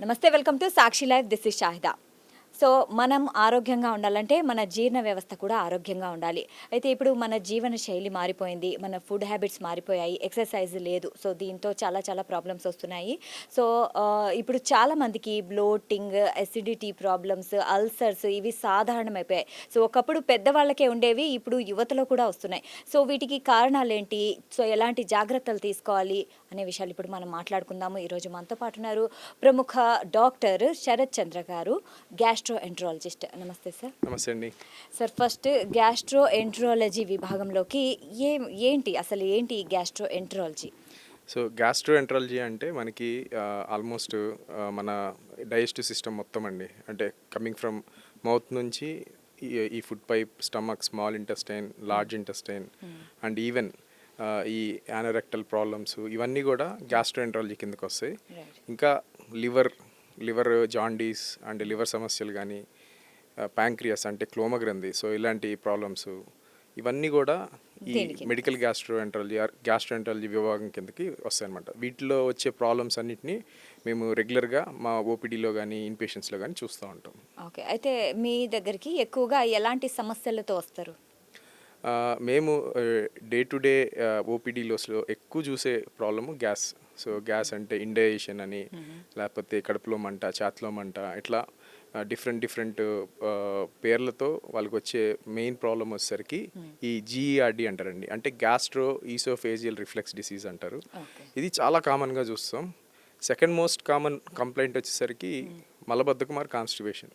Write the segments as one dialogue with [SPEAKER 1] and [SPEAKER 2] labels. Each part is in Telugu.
[SPEAKER 1] నమస్తే, welcome to Sakshi live. This is Shahida. So మనం ఆరోగ్యంగా ఉండాలంటే మన జీర్ణ వ్యవస్థ కూడా ఆరోగ్యంగా ఉండాలి. అయితే ఇప్పుడు మన జీవన శైలి మారిపోయింది, మన ఫుడ్ హ్యాబిట్స్ మారిపోయాయి, ఎక్సర్సైజ్ లేదు. సో దీంతో చాలా చాలా ప్రాబ్లమ్స్ వస్తున్నాయి. సో ఇప్పుడు చాలామందికి బ్లోటింగ్, ఎసిడిటీ ప్రాబ్లమ్స్, అల్సర్స్ ఇవి సాధారణమైపోయాయి. సో ఒకప్పుడు పెద్దవాళ్ళకే ఉండేవి, ఇప్పుడు యువతలో కూడా వస్తున్నాయి. సో వీటికి కారణాలు ఏంటి, సో ఎలాంటి జాగ్రత్తలు తీసుకోవాలి అనే విషయాలు ఇప్పుడు మనం మాట్లాడుకుందాము. ఈరోజు మనతో పాటు ఉన్నారు ప్రముఖ డాక్టర్ శరత్ చంద్ర గారు, గ్యాస్ట్రోఎంట్రాలజిస్ట్. నమస్తే సార్.
[SPEAKER 2] నమస్తే అండి.
[SPEAKER 1] సార్, ఫస్ట్ గ్యాస్ట్రోఎంట్రాలజీ విభాగంలోకి ఏంటి అసలు ఏంటి గ్యాస్ట్రోఎంట్రాలజీ?
[SPEAKER 2] సో గ్యాస్ట్రోఎంట్రాలజీ అంటే మనకి ఆల్మోస్ట్ మన డైజెస్టివ్ సిస్టమ్ మొత్తం అండి. అంటే కమింగ్ ఫ్రమ్ మౌత్ నుంచి ఈ food pipe, stomach, small intestine, large intestine and even ఈ యానరెక్టల్ ప్రాబ్లమ్స్ ఇవన్నీ కూడా గ్యాస్ట్రోఎంట్రాలజీ కిందకు వస్తాయి. ఇంకా లివర్ జాండీస్ అండ్ లివర్ సమస్యలు కానీ, ప్యాంక్రియాస్ అంటే క్లోమగ్రంథి, సో ఇలాంటి ప్రాబ్లమ్స్ ఇవన్నీ కూడా ఈ మెడికల్ గ్యాస్ట్రోఎంట్రాలజీ విభాగం కిందకి వస్తాయి అన్నమాట. వీటిలో వచ్చే ప్రాబ్లమ్స్ అన్నిటినీ మేము రెగ్యులర్గా మా ఓపీడీలో కానీ ఇన్పేషెంట్స్లో కానీ చూస్తూ ఉంటాం.
[SPEAKER 1] ఓకే, అయితే మీ దగ్గరికి ఎక్కువగా ఎలాంటి సమస్యలతో వస్తారు?
[SPEAKER 2] మేము డే టు డే ఓపీడీలో ఎక్కువ చూసే ప్రాబ్లము గ్యాస్. సో గ్యాస్ అంటే ఇండైజెషన్ అని, లేకపోతే కడుపులో మంట, ఛాతీలో మంట, ఇట్లా డిఫరెంట్ పేర్లతో వాళ్ళకి వచ్చే మెయిన్ ప్రాబ్లమ్ వచ్చేసరికి ఈ జీఈఆర్డి అంటారండి. అంటే గ్యాస్ట్రో ఈసోఫేజియల్ రిఫ్లెక్స్ డిసీజ్ అంటారు. ఇది చాలా కామన్గా చూస్తాం. సెకండ్ మోస్ట్ కామన్ కంప్లైంట్ వచ్చేసరికి మలబద్ధకం ఆర్ కాన్స్టిపేషన్.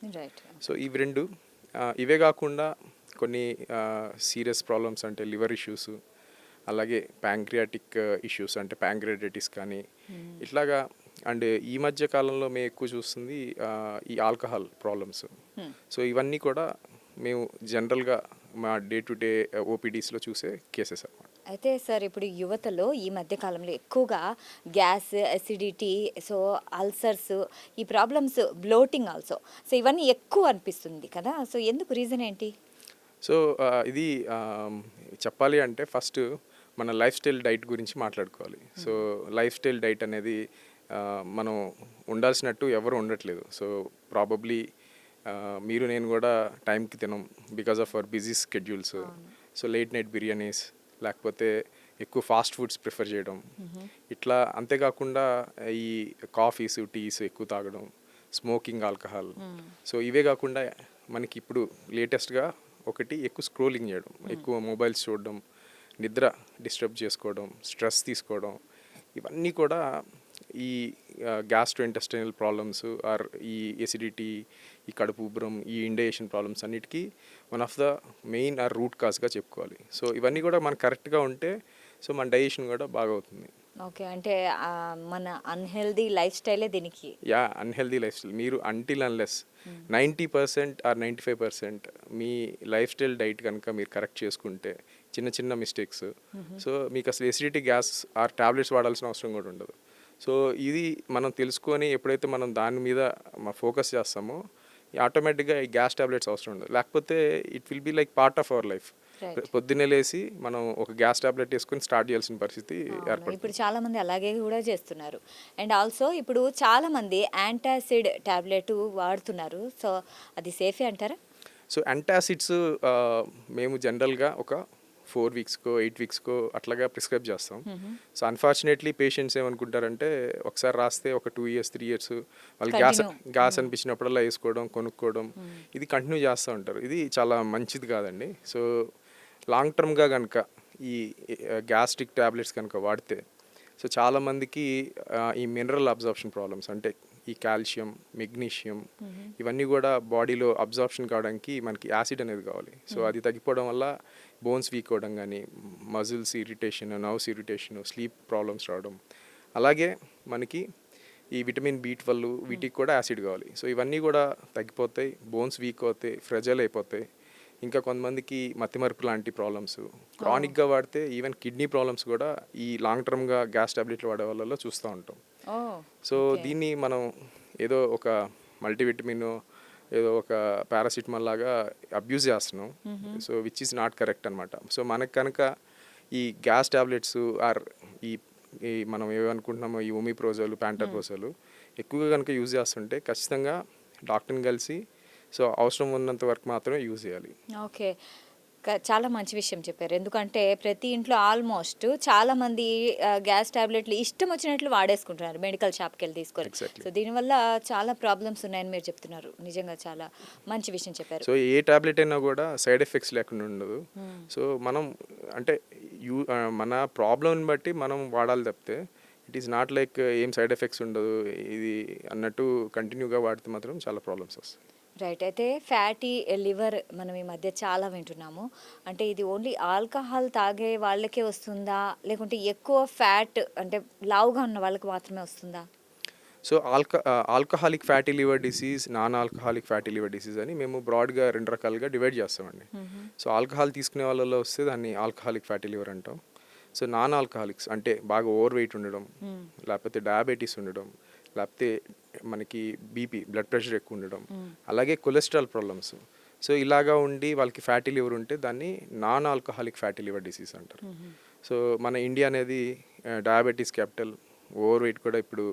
[SPEAKER 2] సో ఇవి రెండు, ఇవే కాకుండా కొన్ని సీరియస్ ప్రాబ్లమ్స్ అంటే లివర్ ఇష్యూస్, అలాగే ప్యాంక్రియాటిక్ ఇష్యూస్ అంటే ప్యాంక్రియాటిస్ కానీ ఇట్లాగా. అండ్ ఈ మధ్య కాలంలో మేము ఎక్కువ చూస్తుంది ఈ ఆల్కహాల్ ప్రాబ్లమ్స్. సో ఇవన్నీ కూడా మేము జనరల్గా మా డే టు డే ఓపీడీస్లో చూసే కేసెస్ అన్నమాట.
[SPEAKER 1] అయితే సార్, ఇప్పుడు యువతలో ఈ మధ్య కాలంలో ఎక్కువగా గ్యాస్, ఎసిడిటీ, సో అల్సర్స్, ఈ ప్రాబ్లమ్స్, బ్లోటింగ్ ఆల్సో, సో ఇవన్నీ ఎక్కువ అనిపిస్తుంది కదా. సో ఎందుకు, రీజన్ ఏంటి?
[SPEAKER 2] సో ఇది చెప్పాలి అంటే ఫస్ట్ మన లైఫ్ స్టైల్ డైట్ గురించి మాట్లాడుకోవాలి. సో లైఫ్ స్టైల్ డైట్ అనేది మనం ఉండాల్సినట్టు ఎవరు ఉండట్లేదు. సో ప్రాబబ్లీ మీరు నేను కూడా టైంకి తినం because of our busy schedules. So late night biryanis, లేకపోతే ఎక్కువ ఫాస్ట్ ఫుడ్స్ ప్రిఫర్ చేయడం, ఇట్లా. అంతేకాకుండా ఈ కాఫీస్, టీస్ ఎక్కువ తాగడం, స్మోకింగ్, ఆల్కహాల్. సో ఇవే కాకుండా మనకి ఇప్పుడు లేటెస్ట్గా ఒకటి ఎక్కువ స్క్రోలింగ్ చేయడం, ఎక్కువ మొబైల్స్ చూడడం, నిద్ర డిస్టర్బ్ చేసుకోవడం, స్ట్రెస్ తీసుకోవడం, ఇవన్నీ కూడా ఈ గ్యాస్ట్రోఇంటెస్టైనల్ ప్రాబ్లమ్స్ ఆర్ ఈ ఎసిడిటీ, ఈ కడుపు ఉబ్బరం, ఈ ఇండైజెషన్ ప్రాబ్లమ్స్ అన్నిటికీ one of the main or root కాజ్గా చెప్పుకోవాలి. సో ఇవన్నీ కూడా మనకు కరెక్ట్గా ఉంటే సో మన డైజెషన్ కూడా బాగా అవుతుంది.
[SPEAKER 1] ఓకే, అంటే మన అన్హెల్దీ లైఫ్ స్టైలే దీనికి.
[SPEAKER 2] అన్హెల్దీ లైఫ్ స్టైల్ మీరు అంటిల్ అన్లెస్ 90% ఆర్ 95% మీ లైఫ్ స్టైల్ డైట్ కనుక మీరు కరెక్ట్ చేసుకుంటే, చిన్న మిస్టేక్స్, సో మీకు అసలు ఎసిడిటీ, గ్యాస్ ఆర్ టాబ్లెట్స్ వాడాల్సిన అవసరం కూడా ఉండదు. సో ఇది మనం తెలుసుకొని ఎప్పుడైతే మనం దాని మీద ఫోకస్ చేస్తామో ఆటోమేటిక్గా ఈ గ్యాస్ టాబ్లెట్స్ అవసరం ఉండదు. లేకపోతే it will be like part of our life. పొద్దున్నే లేసి మనం ఒక గ్యాస్ టాబ్లెట్ వేసుకొని స్టార్ట్ చేయాల్సిన పరిస్థితి ఏర్పడుతుంది.
[SPEAKER 1] ఇప్పుడు చాలా మంది అలాగే కూడా చేస్తున్నారు. అండ్ ఆల్సో ఇప్పుడు చాలా మంది యాంటాసిడ్ టాబ్లెట్ వాడుతున్నారు. సో అది సేఫే అంటారా?
[SPEAKER 2] సో యాంటాసిడ్స్ మేము జనరల్గా ఒక 4 వీక్స్కో 8 వీక్స్కో అట్లాగా ప్రిస్క్రైబ్ చేస్తాం. సో అన్ఫార్చునేట్లీ పేషెంట్స్ ఏమనుకుంటారంటే ఒకసారి రాస్తే ఒక 2 years 3 years వాళ్ళు గ్యాస్ అనిపించినప్పుడల్లా వేసుకోవడం, కొనుక్కోవడం, ఇది కంటిన్యూ చేస్తూ ఉంటారు. ఇది చాలా మంచిది కాదండి. సో లాంగ్ టర్మ్గా కనుక ఈ గ్యాస్ట్రిక్ ట్యాబ్లెట్స్ కనుక వాడితే సో చాలామందికి ఈ మినరల్ అబ్జార్ప్షన్ ప్రాబ్లమ్స్ అంటే ఈ కాల్షియం, మెగ్నీషియం ఇవన్నీ కూడా బాడీలో అబ్జార్ప్షన్ కావడానికి మనకి యాసిడ్ అనేది కావాలి. సో అది తగ్గిపోవడం వల్ల బోన్స్ వీక్ అవ్వడం కానీ, muscles irritation, nerves irritation, sleep problems రావడం, అలాగే మనకి ఈ విటమిన్ B12 వీటికి కూడా యాసిడ్ కావాలి. సో ఇవన్నీ కూడా తగ్గిపోతాయి, బోన్స్ వీక్ అవుతాయి, ఫ్రెజైల్ అయిపోతాయి. ఇంకా కొంతమందికి మతిమరుపు లాంటి ప్రాబ్లమ్స్ క్రానిక్గా వాడితే ఈవెన్ కిడ్నీ ప్రాబ్లమ్స్ కూడా ఈ లాంగ్ టర్మ్గా గ్యాస్ టాబ్లెట్లు వాడే వాళ్ళలో చూస్తూ ఉంటాం. సో దీన్ని మనం ఏదో ఒక మల్టీవిటమిన్, ఏదో ఒక పారాసిటమాల్ లాగా అబ్యూజ్ చేస్తున్నాం. So which is not correct అనమాట. సో మనకు కనుక ఈ గ్యాస్ టాబ్లెట్స్ ఆర్ ఈ మనం ఏమనుకుంటున్నామో ఈ ఒమిప్రోజోల్, ప్యాంటర్ప్రోజోల్ ఎక్కువగా కనుక యూజ్ చేస్తుంటే ఖచ్చితంగా డాక్టర్ని కలిసి సో అవసరం ఉన్నంత వరకు మాత్రమే యూజ్ చేయాలి.
[SPEAKER 1] ఓకే. చాలా మంచి విషయం చెప్పారు. ఎందుకంటే ప్రతి ఇంట్లో ఆల్మోస్ట్ చాలామంది గ్యాస్ టాబ్లెట్లు ఇష్టం వచ్చినట్లు వాడేసుకుంటున్నారు మెడికల్ షాప్‌కెళ్ళి తీసుకొని.
[SPEAKER 2] ఎగ్జాక్ట్లీ.
[SPEAKER 1] సో దీనివల్ల చాలా ప్రాబ్లమ్స్ ఉన్నాయని మీరు చెప్తున్నారు. నిజంగా చాలా మంచి విషయం చెప్పారు.
[SPEAKER 2] సో ఏ టాబ్లెట్ అయినా కూడా సైడ్ ఎఫెక్ట్స్ లేకుండా ఉండదు. సో మనం అంటే మన ప్రాబ్లమ్ని బట్టి మనం వాడాలి తప్పితే ఇట్ ఈస్ నాట్ లైక్ ఏం సైడ్ ఎఫెక్ట్స్ ఉండదు ఇది అన్నట్టు కంటిన్యూగా వాడితే మాత్రం చాలా ప్రాబ్లమ్స్ వస్తాయి.
[SPEAKER 1] రైట్. అయితే ఫ్యాటీ లివర్ మనం ఈ మధ్య చాలా వింటున్నాము. అంటే ఇది ఓన్లీ ఆల్కహాల్ తాగే వాళ్ళకే వస్తుందా? లేకుంటే ఎక్కువ ఫ్యాట్ అంటే లావుగా ఉన్న వాళ్ళకి మాత్రమే వస్తుందా?
[SPEAKER 2] So alcoholic fatty liver disease, non alcoholic fatty liver disease అని మేము బ్రాడ్గా 2 రకాలుగా డివైడ్ చేస్తామండి. సో ఆల్కహాల్ తీసుకునే వాళ్ళలో వస్తే దాన్ని ఆల్కహాలిక్ ఫ్యాటీ లివర్ అంటాం. సో నాన్ ఆల్కహాలిక్స్ అంటే బాగా ఓవర్ వెయిట్ ఉండడం, లేకపోతే డయాబెటీస్ ఉండడం, లేకపోతే మనకి బీపీ బ్లడ్ ప్రెషర్ ఎక్కువ ఉండడం, అలాగే కొలెస్ట్రాల్ ప్రాబ్లమ్స్. సో ఇలాగా ఉండి వాళ్ళకి ఫ్యాటీ లివర్ ఉంటే దాన్ని non alcoholic fatty liver disease అంటారు. సో మన ఇండియా అనేది డయాబెటీస్ క్యాపిటల్. ఓవర్ వెయిట్ కూడా ఇప్పుడు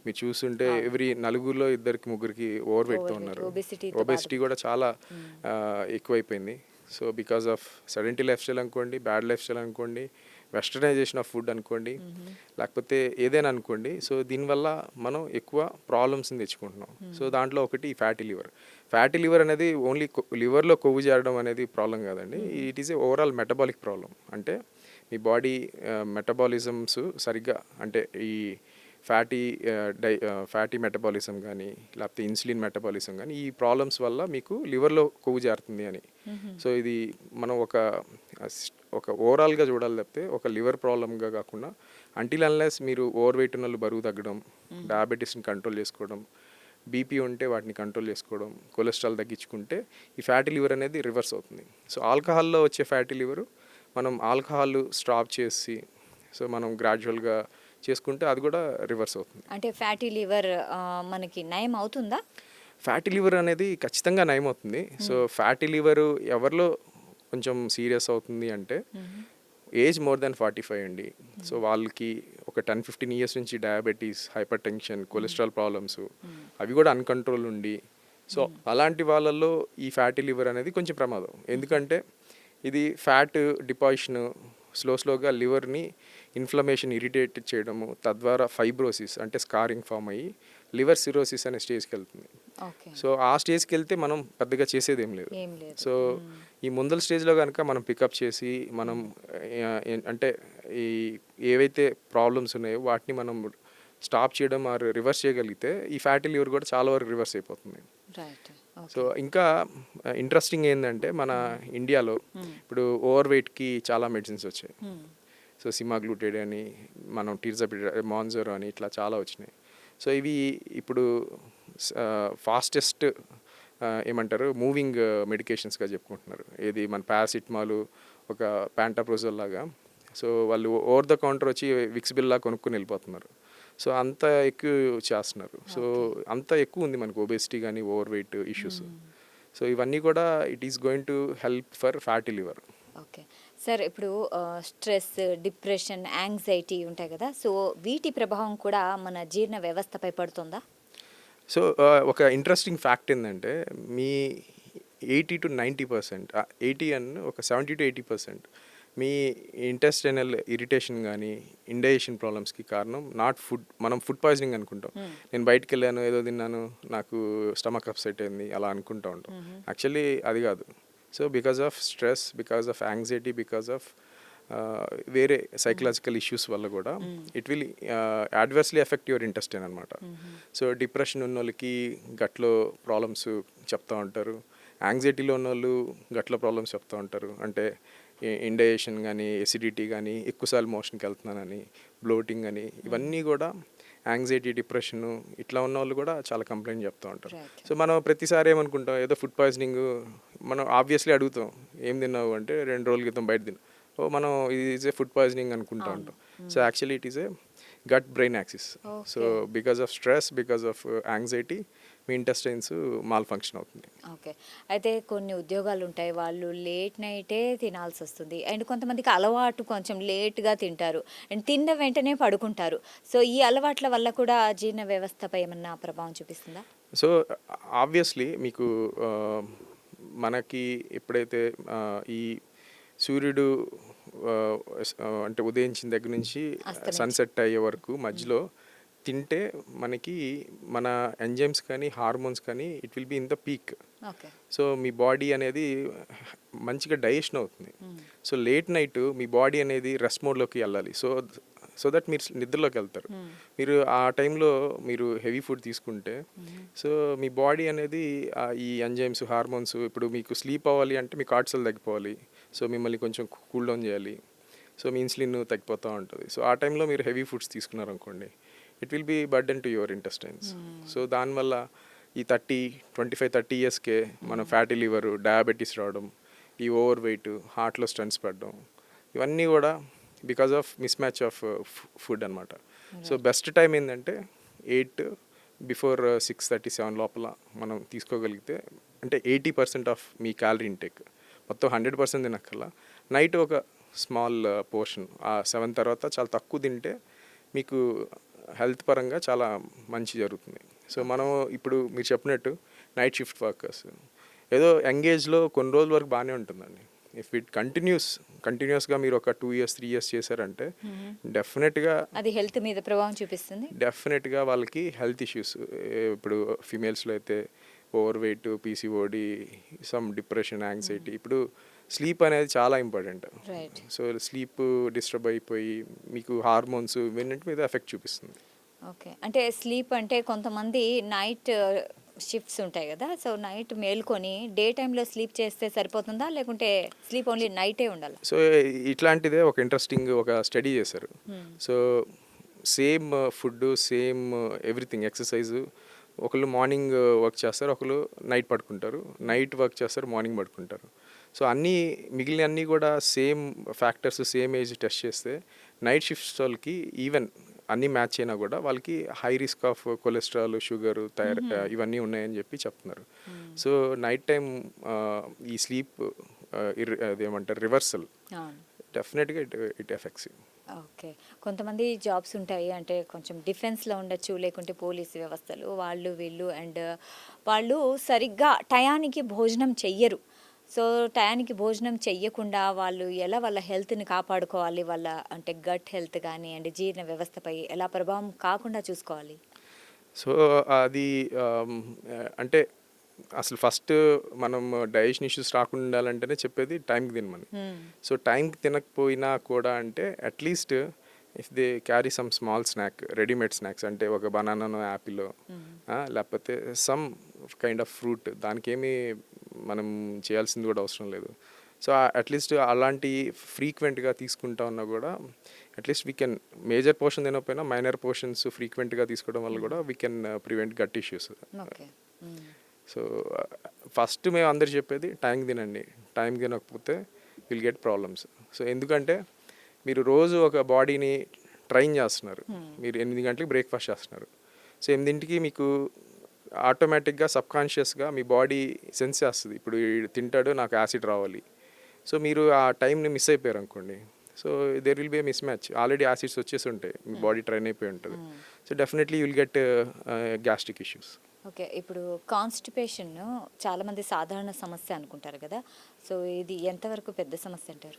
[SPEAKER 2] మీరు చూస్తుంటే ఎవ్రీ నలుగురిలో 2-3 ఓవర్ వెయిట్తో ఉన్నారు. ఒబెసిటీ కూడా చాలా ఎక్కువైపోయింది. So because of sedentary life style అనుకోండి, బ్యాడ్ లైఫ్ స్టైల్ అనుకోండి, వెస్టర్నైజేషన్ ఆఫ్ ఫుడ్ అనుకోండి, లేకపోతే ఏదైనా అనుకోండి. సో దీనివల్ల మనం ఎక్కువ ప్రాబ్లమ్స్ని తెచ్చుకుంటున్నాం. సో దాంట్లో ఒకటి ఫ్యాటీ లివర్. ఫ్యాటీ లివర్ అనేది ఓన్లీ లివర్లో కొవ్వు చేరడం అనేది ప్రాబ్లం కాదండి. It is A overall metabolic problem. అంటే మీ బాడీ మెటబాలిజమ్స్ సరిగ్గా అంటే ఈ ఫ్యాటీ మెటబాలిజం కానీ లేకపోతే ఇన్సులిన్ మెటబాలిజం కానీ ఈ ప్రాబ్లమ్స్ వల్ల మీకు లివర్లో కొవ్వు చేరుతుంది అని. సో ఇది మనం ఒక ఓవరాల్గా చూడాలి తప్పితే ఒక లివర్ ప్రాబ్లమ్గా కాకుండా అంటిల్ అన్లెస్ మీరు ఓవర్ వెయిట్ ఉన్న వాళ్ళు బరువు తగ్గడం, డయాబెటీస్ని కంట్రోల్ చేసుకోవడం, బీపీ ఉంటే వాటిని కంట్రోల్ చేసుకోవడం, కొలెస్ట్రాల్ తగ్గించుకుంటే ఈ ఫ్యాటీ లివర్ అనేది రివర్స్ అవుతుంది. సో ఆల్కహాల్లో వచ్చే ఫ్యాటీ లివర్ మనం ఆల్కహాల్ స్టాప్ చేసి సో మనం గ్రాడ్యువల్గా చేసుకుంటే అది కూడా రివర్స్ అవుతుంది.
[SPEAKER 1] అంటే ఫ్యాటీ లివర్ మనకి నయం అవుతుందా?
[SPEAKER 2] ఫ్యాటీ లివర్ అనేది ఖచ్చితంగా నయం అవుతుంది. సో ఫ్యాటీ లివర్ ఎవరిలో కొంచెం సీరియస్ అవుతుంది అంటే ఏజ్ మోర్ దాన్ 45 అండి. సో వాళ్ళకి ఒక 10-15 ఇయర్స్ నుంచి diabetes, hyper tension, cholesterol problems అవి కూడా అన్కంట్రోల్ ఉండి సో అలాంటి వాళ్ళల్లో ఈ ఫ్యాటీ లివర్ అనేది కొంచెం ప్రమాదం. ఎందుకంటే ఇది ఫ్యాట్ డిపాజిషన్ స్లోగా లివర్ని ఇన్ఫ్లమేషన్ ఇరిటేట్ చేయడము, తద్వారా ఫైబ్రోసిస్ అంటే స్కారింగ్ ఫామ్ అయ్యి లివర్ సిరోసిస్ అనే స్టేజ్కి వెళ్తుంది. సో ఆ స్టేజ్కి వెళ్తే మనం పెద్దగా చేసేది ఏం లేదు. సో ఈ ముందల స్టేజ్లో కనుక మనం పికప్ చేసి మనం అంటే ఈ ఏవైతే ప్రాబ్లమ్స్ ఉన్నాయో వాటిని మనం స్టాప్ చేయడం ఆర్ రివర్స్ చేయగలిగితే ఈ ఫ్యాటీ లివర్ కూడా చాలా వరకు రివర్స్ అయిపోతుంది. సో ఇంకా ఇంట్రెస్టింగ్ ఏంటంటే మన ఇండియాలో ఇప్పుడు ఓవర్ వెయిట్కి చాలా మెడిసిన్స్ వచ్చాయి. సో సిమాగ్లూటైడ్ అని, మనం టిర్జపిడ్, మాన్జోరో అని ఇట్లా చాలా వచ్చినాయి. సో ఇవి ఇప్పుడు ఫాస్టెస్ట్ ఏమంటారు మూవింగ్ మెడికేషన్స్గా చెప్పుకుంటున్నారు. ఏది మన పారాసిటమాల్, ఒక ప్యాంటాప్రోజోల్ లాగా. సో వాళ్ళు ఓవర్ ద కౌంటర్ వచ్చి విక్స్బిల్లా కొనుక్కొని వెళ్ళిపోతున్నారు. సో అంత ఎక్కువ చేస్తున్నారు. సో అంత ఎక్కువ ఉంది మనకు ఒబేసిటీ కానీ ఓవర్ వెయిట్ ఇష్యూస్. సో ఇవన్నీ కూడా it is going to help for fatty liver.
[SPEAKER 1] Okay sir, ఇప్పుడు స్ట్రెస్, డిప్రెషన్, యాంగ్జైటీ ఉంటాయి కదా, సో వీటి ప్రభావం కూడా మన జీర్ణ వ్యవస్థపై పడుతుందా?
[SPEAKER 2] సో ఒక ఇంట్రెస్టింగ్ ఫ్యాక్ట్ ఏంటంటే మీ 80-90%, 80 అండ్ ఒక 70-80% మీ ఇంటెస్టైనల్ ఇరిటేషన్ కానీ ఇండైజెషన్ ప్రాబ్లమ్స్కి కారణం నాట్ ఫుడ్. మనం ఫుడ్ పాయిజనింగ్ అనుకుంటాం. నేను బయటకు వెళ్ళాను, ఏదో తిన్నాను, నాకు స్టమక్ అప్సెట్ అయింది అలా అనుకుంటూ ఉంటాం. యాక్చువల్లీ అది కాదు. So because of stress, because of anxiety, because of వేరే సైకలాజికల్ ఇష్యూస్ వల్ల కూడా it will adversely effect your intestine అనమాట. సో డిప్రెషన్ ఉన్న వాళ్ళకి గట్లో ప్రాబ్లమ్స్ చెప్తూ ఉంటారు. యాంగ్జైటీలో ఉన్న వాళ్ళు గట్లో ప్రాబ్లమ్స్ చెప్తూ ఉంటారు. అంటే ఇండైజెషన్ కానీ, ఎసిడిటీ కానీ, ఎక్కువసార్లు మోషన్కి వెళ్తున్నానని, బ్లోటింగ్ అని, ఇవన్నీ కూడా యాంగ్జైటీ, డిప్రెషన్ ఇట్లా ఉన్న వాళ్ళు కూడా చాలా కంప్లైంట్ చెప్తూ ఉంటారు. సో మనం ప్రతిసారి ఏమనుకుంటాం, ఏదో ఫుడ్ పాయిజనింగ్ మనం ఆబ్వియస్లీ అడుగుతాం, ఏం తిన్నావు అంటే 2 రోజుల క్రితం బయట తిన్నా, మనం ఇది ఈజ్ ఏ ఫుడ్ పాయిజనింగ్ అనుకుంటూ ఉంటాం. So actually it is a gut brain axis. So
[SPEAKER 1] Okay.
[SPEAKER 2] Because of stress, because of anxiety మీ ఇంటెస్టైన్స్ మాల్ ఫంక్షన్ అవుతుంది.
[SPEAKER 1] ఓకే. అయితే కొన్ని ఉద్యోగాలు ఉంటాయి. వాళ్ళు లేట్ నైటే తినాల్సి వస్తుంది. అండ్ కొంతమందికి అలవాటు కొంచెం లేట్‌గా తింటారు. అండ్ తిన్న వెంటనే పడుకుంటారు. సో, ఈ అలవాట్ల వల్ల కూడా జీర్ణ వ్యవస్థపై ఏమన్నా ప్రభావం చూపిస్తుందా?
[SPEAKER 2] సో ఆబ్వియస్లీ మీకు మనకి ఎప్పుడైతే ఈ సూర్యుడు అంటే ఉదయించిన దగ్గర నుంచి
[SPEAKER 1] అస్తమించి.
[SPEAKER 2] సన్సెట్ అయ్యే వరకు మధ్యలో తింటే మనకి మన ఎంజైమ్స్ కానీ హార్మోన్స్ కానీ it will be in the peak.
[SPEAKER 1] Okay.
[SPEAKER 2] So మీ బాడీ అనేది మంచిగా డైజెషన్ అవుతుంది. సో లేట్ నైట్ మీ బాడీ అనేది రెస్ట్ మోడ్లోకి వెళ్ళాలి. సో దట్ మీరు నిద్రలోకి వెళ్తారు. మీరు ఆ టైంలో మీరు హెవీ ఫుడ్ తీసుకుంటే సో మీ బాడీ అనేది ఈ ఎంజైమ్స్ హార్మోన్స్ ఇప్పుడు మీకు స్లీప్ అవ్వాలి అంటే మీ కార్టిసోల్ తగ్గిపోవాలి. సో మిమ్మల్ని కొంచెం కూల్ డౌన్ చేయాలి. సో మీ ఇన్సులిన్ తగ్గిపోతూ ఉంటుంది. సో ఆ టైంలో మీరు హెవీ ఫుడ్స్ తీసుకున్నారనుకోండి it will be burden to your intestines. So దానివల్ల ఈ 25-30 ఇయర్స్కే మనం ఫ్యాటీ లివర్, డయాబెటీస్ రావడం, ఈ ఓవర్ వెయిట్, హార్ట్లో స్టంట్స్ పడడం, ఇవన్నీ కూడా because of miss match of food అనమాట. సో బెస్ట్ టైం ఏంటంటే 8 బిఫోర్ 6:37 లోపల మనం తీసుకోగలిగితే అంటే 80% ఆఫ్ మీ క్యాలరీ ఇంటేక్ మొత్తం 100% తినక్కల్లా నైట్ ఒక స్మాల్ పోర్షన్ ఆ 7 తర్వాత చాలా తక్కువ తింటే మీకు హెల్త్ పరంగా చాలా మంచి జరుగుతుంది. సో మనం ఇప్పుడు మీరు చెప్పినట్టు నైట్ షిఫ్ట్ వర్కర్స్ ఏదో ఎంగేజ్లో కొన్ని రోజుల వరకు బాగానే ఉంటుందండి. ఇఫ్ ఇట్ కంటిన్యూస్గా మీరు ఒక 2 years 3 years చేశారంటే డెఫినెట్గా
[SPEAKER 1] అది హెల్త్ మీద ప్రభావం చూపిస్తుంది.
[SPEAKER 2] డెఫినెట్గా వాళ్ళకి హెల్త్ ఇష్యూస్ ఇప్పుడు ఫీమేల్స్లో అయితే over weight, PCOD, some depression, anxiety. ఇప్పుడు స్లీప్ అనేది చాలా important.
[SPEAKER 1] Right.
[SPEAKER 2] So sleep disturb అయిపోయి మీకు హార్మోన్స్ ఇవన్నీ మీద ఎఫెక్ట్ చూపిస్తుంది.
[SPEAKER 1] ఓకే. అంటే స్లీప్ అంటే కొంతమంది నైట్ షిఫ్ట్స్ ఉంటాయి కదా! సో, నైట్ మేలుకొని డే టైమ్‌లో స్లీప్ చేస్తే సరిపోతుందా? లేకుంటే స్లీప్ ఓన్లీ నైటే ఉండాలా?
[SPEAKER 2] సో ఇట్లాంటిదే ఒక ఇంట్రెస్టింగ్ ఒక స్టడీ చేశారు. So same food, same everything, exercise ఒకళ్ళు మార్నింగ్ వర్క్ చేస్తారు, ఒకళ్ళు నైట్ పడుకుంటారు, నైట్ వర్క్ చేస్తారు, మార్నింగ్ పడుకుంటారు. సో అన్నీ మిగిలిన అన్నీ కూడా same factors, same age test చేస్తే నైట్ షిఫ్ట్స్ వాళ్ళకి ఈవెన్ అన్నీ మ్యాచ్ అయినా కూడా వాళ్ళకి high risk of cholesterol, sugar, ఇవన్నీ ఉన్నాయని చెప్పి చెప్తున్నారు. సో నైట్ టైం ఈ స్లీప్ అదేమంటారు రివర్సల్
[SPEAKER 1] అవును.
[SPEAKER 2] డెఫినెట్గా ఇట్ ఎఫెక్ట్స్ యూ.
[SPEAKER 1] ఓకే. కొంతమంది జాబ్స్ ఉంటాయి. అంటే కొంచెం డిఫెన్స్‌లో ఉండొచ్చు, లేకుంటే పోలీస్ వ్యవస్థలు వాళ్ళు వీళ్ళు అండ్ వాళ్ళు సరిగ్గా టయానికి భోజనం చెయ్యరు. సో, టయానికి భోజనం చెయ్యకుండా వాళ్ళు ఎలా వాళ్ళ హెల్త్‌ని కాపాడుకోవాలి? వాళ్ళ అంటే గట్ హెల్త్ గానీ అండ్ జీర్ణ వ్యవస్థపై ఎలా ప్రభావం కాకుండా చూసుకోవాలి?
[SPEAKER 2] సో అది అంటే అసలు ఫస్ట్ మనం డైజెషన్ ఇష్యూస్ రాకుండా ఉండాలంటేనే చెప్పేది టైంకి తినమని. సో టైంకి తినకపోయినా కూడా అంటే at least if they carry some small snack, readymade snacks అంటే ఒక బనానానో, యాపిల్, లేకపోతే సమ్ కైండ్ ఆఫ్ ఫ్రూట్, దానికి ఏమీ మనం చేయాల్సింది కూడా అవసరం లేదు. సో అట్లీస్ట్ అలాంటి ఫ్రీక్వెంట్గా తీసుకుంటా ఉన్నా కూడా at least we can major portion తినకపోయినా మైనర్ పోర్షన్స్ ఫ్రీక్వెంట్గా తీసుకోవడం వల్ల కూడా we can prevent gut issues.
[SPEAKER 1] Okay.
[SPEAKER 2] So first మేము అందరు చెప్పేది టైంకి తినండి. టైంకి తినకపోతే విల్ గెట్ ప్రాబ్లమ్స్. సో ఎందుకంటే మీరు రోజు ఒక బాడీని ట్రైన్ చేస్తున్నారు. మీరు 8 గంటలకు బ్రేక్ఫాస్ట్ చేస్తున్నారు. సో 8ంటికి మీకు ఆటోమేటిక్గా సబ్కాన్షియస్గా మీ బాడీ సెన్స్ చేస్తుంది, ఇప్పుడు తింటాడు నాకు యాసిడ్ రావాలి. సో మీరు ఆ టైంని మిస్ అయిపోయారు అనుకోండి, so there will be a mismatch. Already acids వచ్చేసి ఉంటాయి, మీ బాడీ ట్రైన్ అయిపోయి ఉంటుంది. So definitely you will get gastric issues.
[SPEAKER 1] Okay. ఇప్పుడు కాన్‌స్టిపేషన్ చాలామంది సాధారణ సమస్య అనుకుంటారు కదా! సో, ఇది ఎంతవరకు పెద్ద సమస్య అంటారు?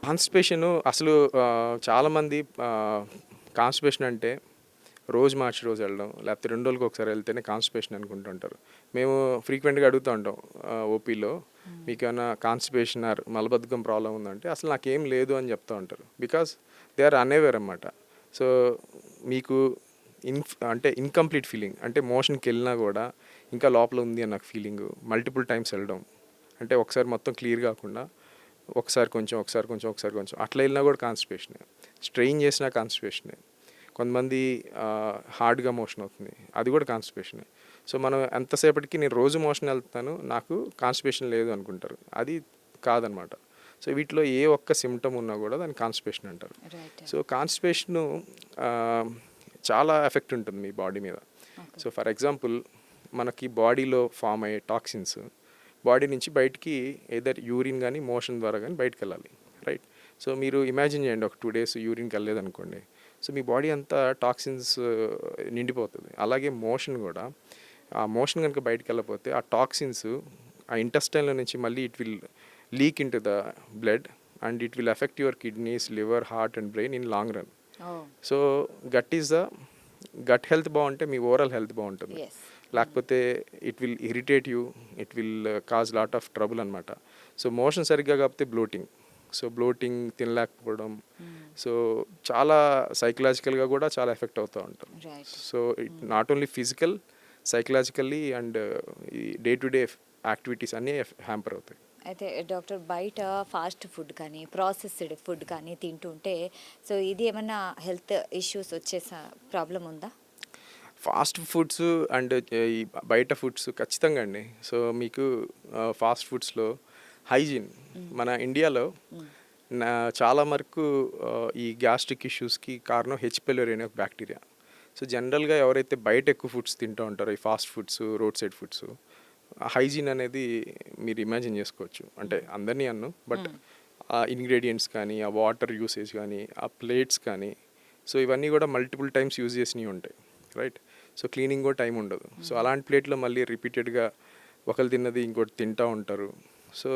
[SPEAKER 2] కాన్స్టిపేషన్ అసలు చాలామంది కాన్స్టిపేషన్ అంటే రోజు మార్చి రోజు వెళ్ళడం, లేకపోతే 2 రోజులకు ఒకసారి వెళ్తేనే కాన్స్టిపేషన్ అనుకుంటుంటారు. మేము ఫ్రీక్వెంట్గా అడుగుతూ ఉంటాం ఓపీలో, మీకు ఏమైనా కాన్స్టిపేషన్ ఆర్ మలబద్ధకం ప్రాబ్లం ఉందంటే అసలు నాకేం లేదు అని చెప్తూ ఉంటారు. బికాస్ దే ఆర్ అన్అవేర్ అన్నమాట. సో మీకు అంటే ఇన్కంప్లీట్ ఫీలింగ్, అంటే మోషన్కి వెళ్ళినా కూడా ఇంకా లోపల ఉంది అని నాకు ఫీలింగ్, మల్టిపుల్ టైమ్స్ వెళ్ళడం, అంటే ఒకసారి మొత్తం క్లియర్ కాకుండా ఒకసారి కొంచెం అట్లా వెళ్ళినా కూడా కాన్స్టిపేషనే. స్ట్రెయిన్ చేసినా కాన్స్టిపేషనే. కొంతమంది హార్డ్గా మోషన్ అవుతుంది, అది కూడా కాన్స్టిపేషనే. సో మనం ఎంతసేపటికి నేను రోజు మోషన్ వెళ్తాను నాకు కాన్స్టిపేషన్ లేదు అనుకుంటారు, అది కాదనమాట. సో వీటిలో ఏ ఒక్క సిమ్టమ్ ఉన్నా కూడా దాన్ని కాన్స్టిపేషన్ అంటారు.
[SPEAKER 1] రైట్.
[SPEAKER 2] సో కాన్స్టిపేషను చాలా ఎఫెక్ట్ ఉంటుంది మీ బాడీ మీద. సో ఫర్ ఎగ్జాంపుల్ మనకి బాడీలో ఫామ్ అయ్యే టాక్సిన్స్ బాడీ నుంచి బయటికి ఏదర్ యూరిన్ కానీ మోషన్ ద్వారా కానీ బయటకు వెళ్ళాలి, రైట్? సో మీరు ఇమాజిన్ చేయండి, ఒక 2 days యూరిన్కి వెళ్ళలేదనుకోండి, సో మీ బాడీ అంతా టాక్సిన్స్ నిండిపోతుంది. అలాగే మోషన్ కూడా, ఆ మోషన్ కనుక బయటకు వెళ్ళకపోతే ఆ టాక్సిన్స్ ఆ ఇంటెస్టైన్లో నుంచి మళ్ళీ it will leak into the blood and it will affect your kidneys, liver, heart and brain in long run. So gut health బాగుంటే మీ ఓవరాల్ హెల్త్ బాగుంటుంది. లేకపోతే it will irritate you, it will cause lot of trouble అనమాట. సో మోషన్ సరిగ్గా కాకపోతే బ్లోటింగ్ తినలేకపోవడం, సో చాలా సైకలాజికల్గా కూడా చాలా ఎఫెక్ట్ అవుతూ ఉంటాం. So it not only physical, psychologically and ఈ డే టు డే యాక్టివిటీస్ అన్నీ హ్యాంపర్ అవుతాయి.
[SPEAKER 1] అయితే డాక్టర్, బయట ఫాస్ట్ ఫుడ్ కానీ ప్రాసెస్డ్ ఫుడ్ కానీ తింటుంటే సో ఇది ఏమన్నా హెల్త్ ఇష్యూస్ వచ్చే ప్రాబ్లం ఉందా?
[SPEAKER 2] ఫాస్ట్ ఫుడ్స్ అండ్ ఈ బయట ఫుడ్స్ ఖచ్చితంగా అండి. సో మీకు ఫాస్ట్ ఫుడ్స్లో హైజీన్ మన ఇండియాలో చాలా వరకు ఈ గ్యాస్ట్రిక్ ఇష్యూస్కి కారణం హెచ్ పైలోరీ అనే ఒక బ్యాక్టీరియా. సో జనరల్గా ఎవరైతే బయట ఎక్కువ ఫుడ్స్ తింటూ ఉంటారో, ఈ fast foods, road side foods, hygiene అనేది మీరు ఇమాజిన్ చేసుకోవచ్చు. అంటే అందరినీ అన్ను, బట్ ఆ ఇంగ్రీడియంట్స్ కానీ, ఆ వాటర్ యూసేజ్ కానీ, ఆ ప్లేట్స్ కానీ, సో ఇవన్నీ కూడా మల్టిపుల్ టైమ్స్ యూజ్ చేసినవి ఉంటాయి, రైట్? సో క్లీనింగ్ కూడా టైం ఉండదు. సో అలాంటి ప్లేట్లో మళ్ళీ రిపీటెడ్గా ఒకరు తిన్నది ఇంకోటి తింటూ ఉంటారు. సో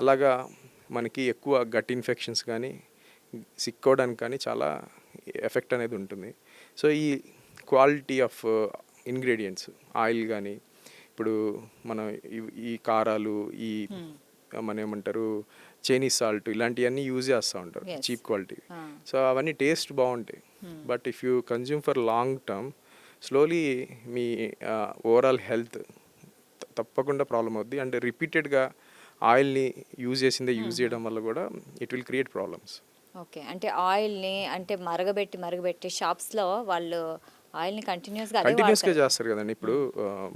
[SPEAKER 2] అలాగా మనకి ఎక్కువ గట్ ఇన్ఫెక్షన్స్ కానీ, సిక్ అవ్వడానికి కానీ చాలా ఎఫెక్ట్ అనేది ఉంటుంది. సో ఈ క్వాలిటీ ఆఫ్ ఇంగ్రీడియంట్స్, ఆయిల్ కానీ, ఇప్పుడు మనం ఈ కారాలు, ఈ మన ఏమంటారు చైనీస్ సాల్ట్, ఇలాంటివన్నీ యూజ్ చేస్తూ ఉంటారు, చీప్ క్వాలిటీ. సో అవన్నీ టేస్ట్ బాగుంటాయి, but if you consume for long term, slowly me overall health తప్పకుండా ప్రాబ్లం అవుద్ది. అండ్ రిపీటెడ్గా ఆయిల్ని యూజ్ చేయడం వల్ల కూడా it will create problems.
[SPEAKER 1] Okay, అంటే ఆయిల్ని అంటే మరగబెట్టి షాప్స్లో వాళ్ళు ఆయిల్ని కంటిన్యూస్గా
[SPEAKER 2] చేస్తారు కదండి. ఇప్పుడు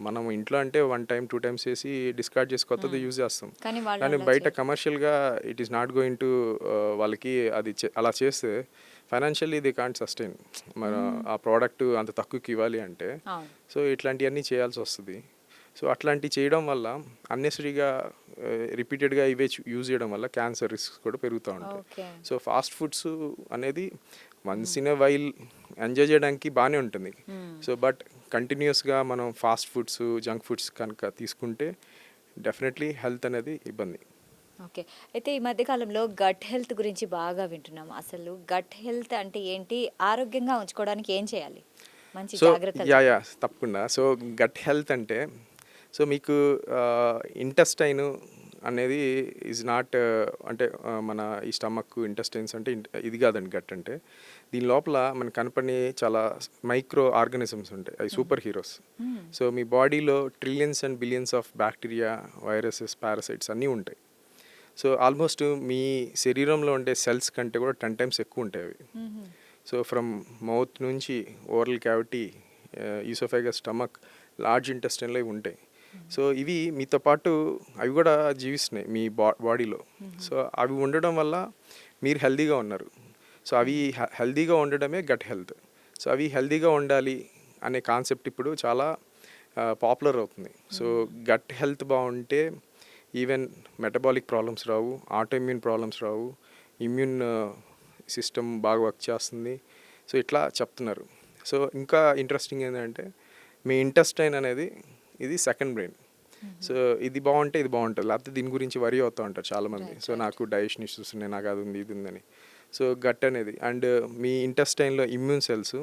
[SPEAKER 2] మనం ఇంట్లో అంటే 1 time 2 times చేసి డిస్కార్డ్ చేసి కొత్తది యూజ్ చేస్తాం. కానీ బయట కమర్షియల్గా it is not going to, వాళ్ళకి అది అలా చేస్తే ఫైనాన్షియల్లీ దే కాంట్ సస్టైన్. మన ఆ ప్రోడక్ట్ అంత తక్కువకి ఇవ్వాలి అంటే, సో ఇట్లాంటివన్నీ చేయాల్సి వస్తుంది. సో అట్లాంటివి చేయడం వల్ల అన్నెసరీగా రిపీటెడ్గా ఇవే యూజ్ చేయడం వల్ల క్యాన్సర్ రిస్క్ కూడా పెరుగుతూ ఉంటాయి. సో ఫాస్ట్ ఫుడ్స్ అనేది once in a while enjoy చేయడానికి బాగానే ఉంటుంది. సో బట్ కంటిన్యూస్గా మనం ఫాస్ట్ ఫుడ్స్, జంక్ ఫుడ్స్ కనుక తీసుకుంటే డెఫినెట్లీ హెల్త్ అనేది ఇబ్బంది.
[SPEAKER 1] ఓకే, అయితే ఈ మధ్యకాలంలో గట్ హెల్త్ గురించి బాగా వింటున్నాం. అసలు గట్ హెల్త్ అంటే ఏంటి, ఆరోగ్యంగా ఉంచుకోవడానికి ఏం చేయాలి, మంచి జాగ్రత్తలు?
[SPEAKER 2] యా తప్పకుండా. సో గట్ హెల్త్ అంటే, సో మీకు ఇంటెస్టైన్ అనేది ఈజ్ నాట్, అంటే మన ఈ స్టమక్, ఇంటెస్టైన్స్ అంటే ఇది కాదండి గట్ అంటే. దీని లోపల మనకు కనపడి చాలా మైక్రో ఆర్గానిజమ్స్ ఉంటాయి, అవి సూపర్ హీరోస్. సో మీ బాడీలో trillions and billions of bacteria, viruses, parasites అన్నీ ఉంటాయి. సో ఆల్మోస్ట్ మీ శరీరంలో ఉండే సెల్స్ కంటే కూడా 10 times ఎక్కువ ఉంటాయి అవి. సో ఫ్రమ్ మౌత్ నుంచి oral cavity, oesophagus, stomach, large ఇంటెస్టైన్లో ఇవి ఉంటాయి. సో ఇవి మీతో పాటు అవి కూడా జీవిస్తున్నాయి మీ బాడీలో. సో అవి ఉండడం వల్ల మీరు హెల్తీగా ఉన్నారు. సో అవి హెల్తీగా ఉండడమే గట్ హెల్త్. సో అవి హెల్తీగా ఉండాలి అనే కాన్సెప్ట్ ఇప్పుడు చాలా పాపులర్ అవుతుంది. సో గట్ హెల్త్ బాగుంటే ఈవెన్ మెటబాలిక్ ప్రాబ్లమ్స్ రావు, ఆటోఇమ్యూన్ ప్రాబ్లమ్స్ రావు, ఇమ్యూన్ సిస్టమ్ బాగా వర్క్ చేస్తుంది. సో ఇట్లా చెప్తున్నారు. సో ఇంకా ఇంట్రెస్టింగ్ ఏంటంటే మీ ఇంటెస్టైన్ అనేది ఇది సెకండ్ బ్రెయిన్. సో ఇది బాగుంటే ఇది బాగుంటుంది, లేకపోతే దీని గురించి వరి అవుతూ ఉంటారు చాలామంది. సో నాకు డైజెషన్ ఇష్యూస్ ఉన్నాయి, నాకు అది ఉంది, ఇది ఉందని. సో గట్ అనేది అండ్ మీ ఇంటెస్టైన్లో ఇమ్యూన్ సెల్స్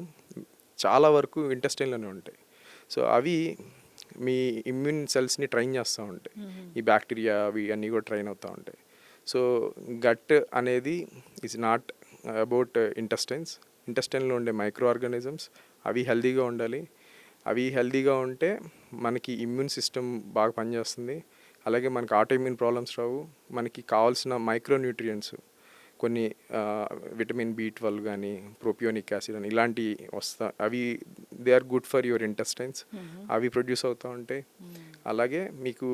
[SPEAKER 2] చాలా వరకు ఇంటెస్టైన్లోనే ఉంటాయి. సో అవి మీ ఇమ్యూన్ సెల్స్ని ట్రైన్ చేస్తూ ఉంటాయి. ఈ బ్యాక్టీరియా అవి అన్నీ కూడా ట్రైన్ అవుతూ ఉంటాయి. సో గట్ అనేది ఈజ్ నాట్ అబౌట్ ఇంటెస్టైన్లో ఉండే మైక్రో ఆర్గానిజమ్స్ అవి హెల్తీగా ఉండాలి. అవి హెల్తీగా ఉంటే మనకి ఇమ్యూన్ సిస్టమ్ బాగా పనిచేస్తుంది. అలాగే మనకి ఆటోఇమ్యూన్ ప్రాబ్లమ్స్ రావు. మనకి కావాల్సిన మైక్రో న్యూట్రియంట్స్ కొన్ని విటమిన్ B12 కానీ, ప్రోపియోనిక్ యాసిడ్ అని ఇలాంటివి అవి they are good for your intestines. అవి ప్రొడ్యూస్ అవుతూ ఉంటాయి. అలాగే మీకు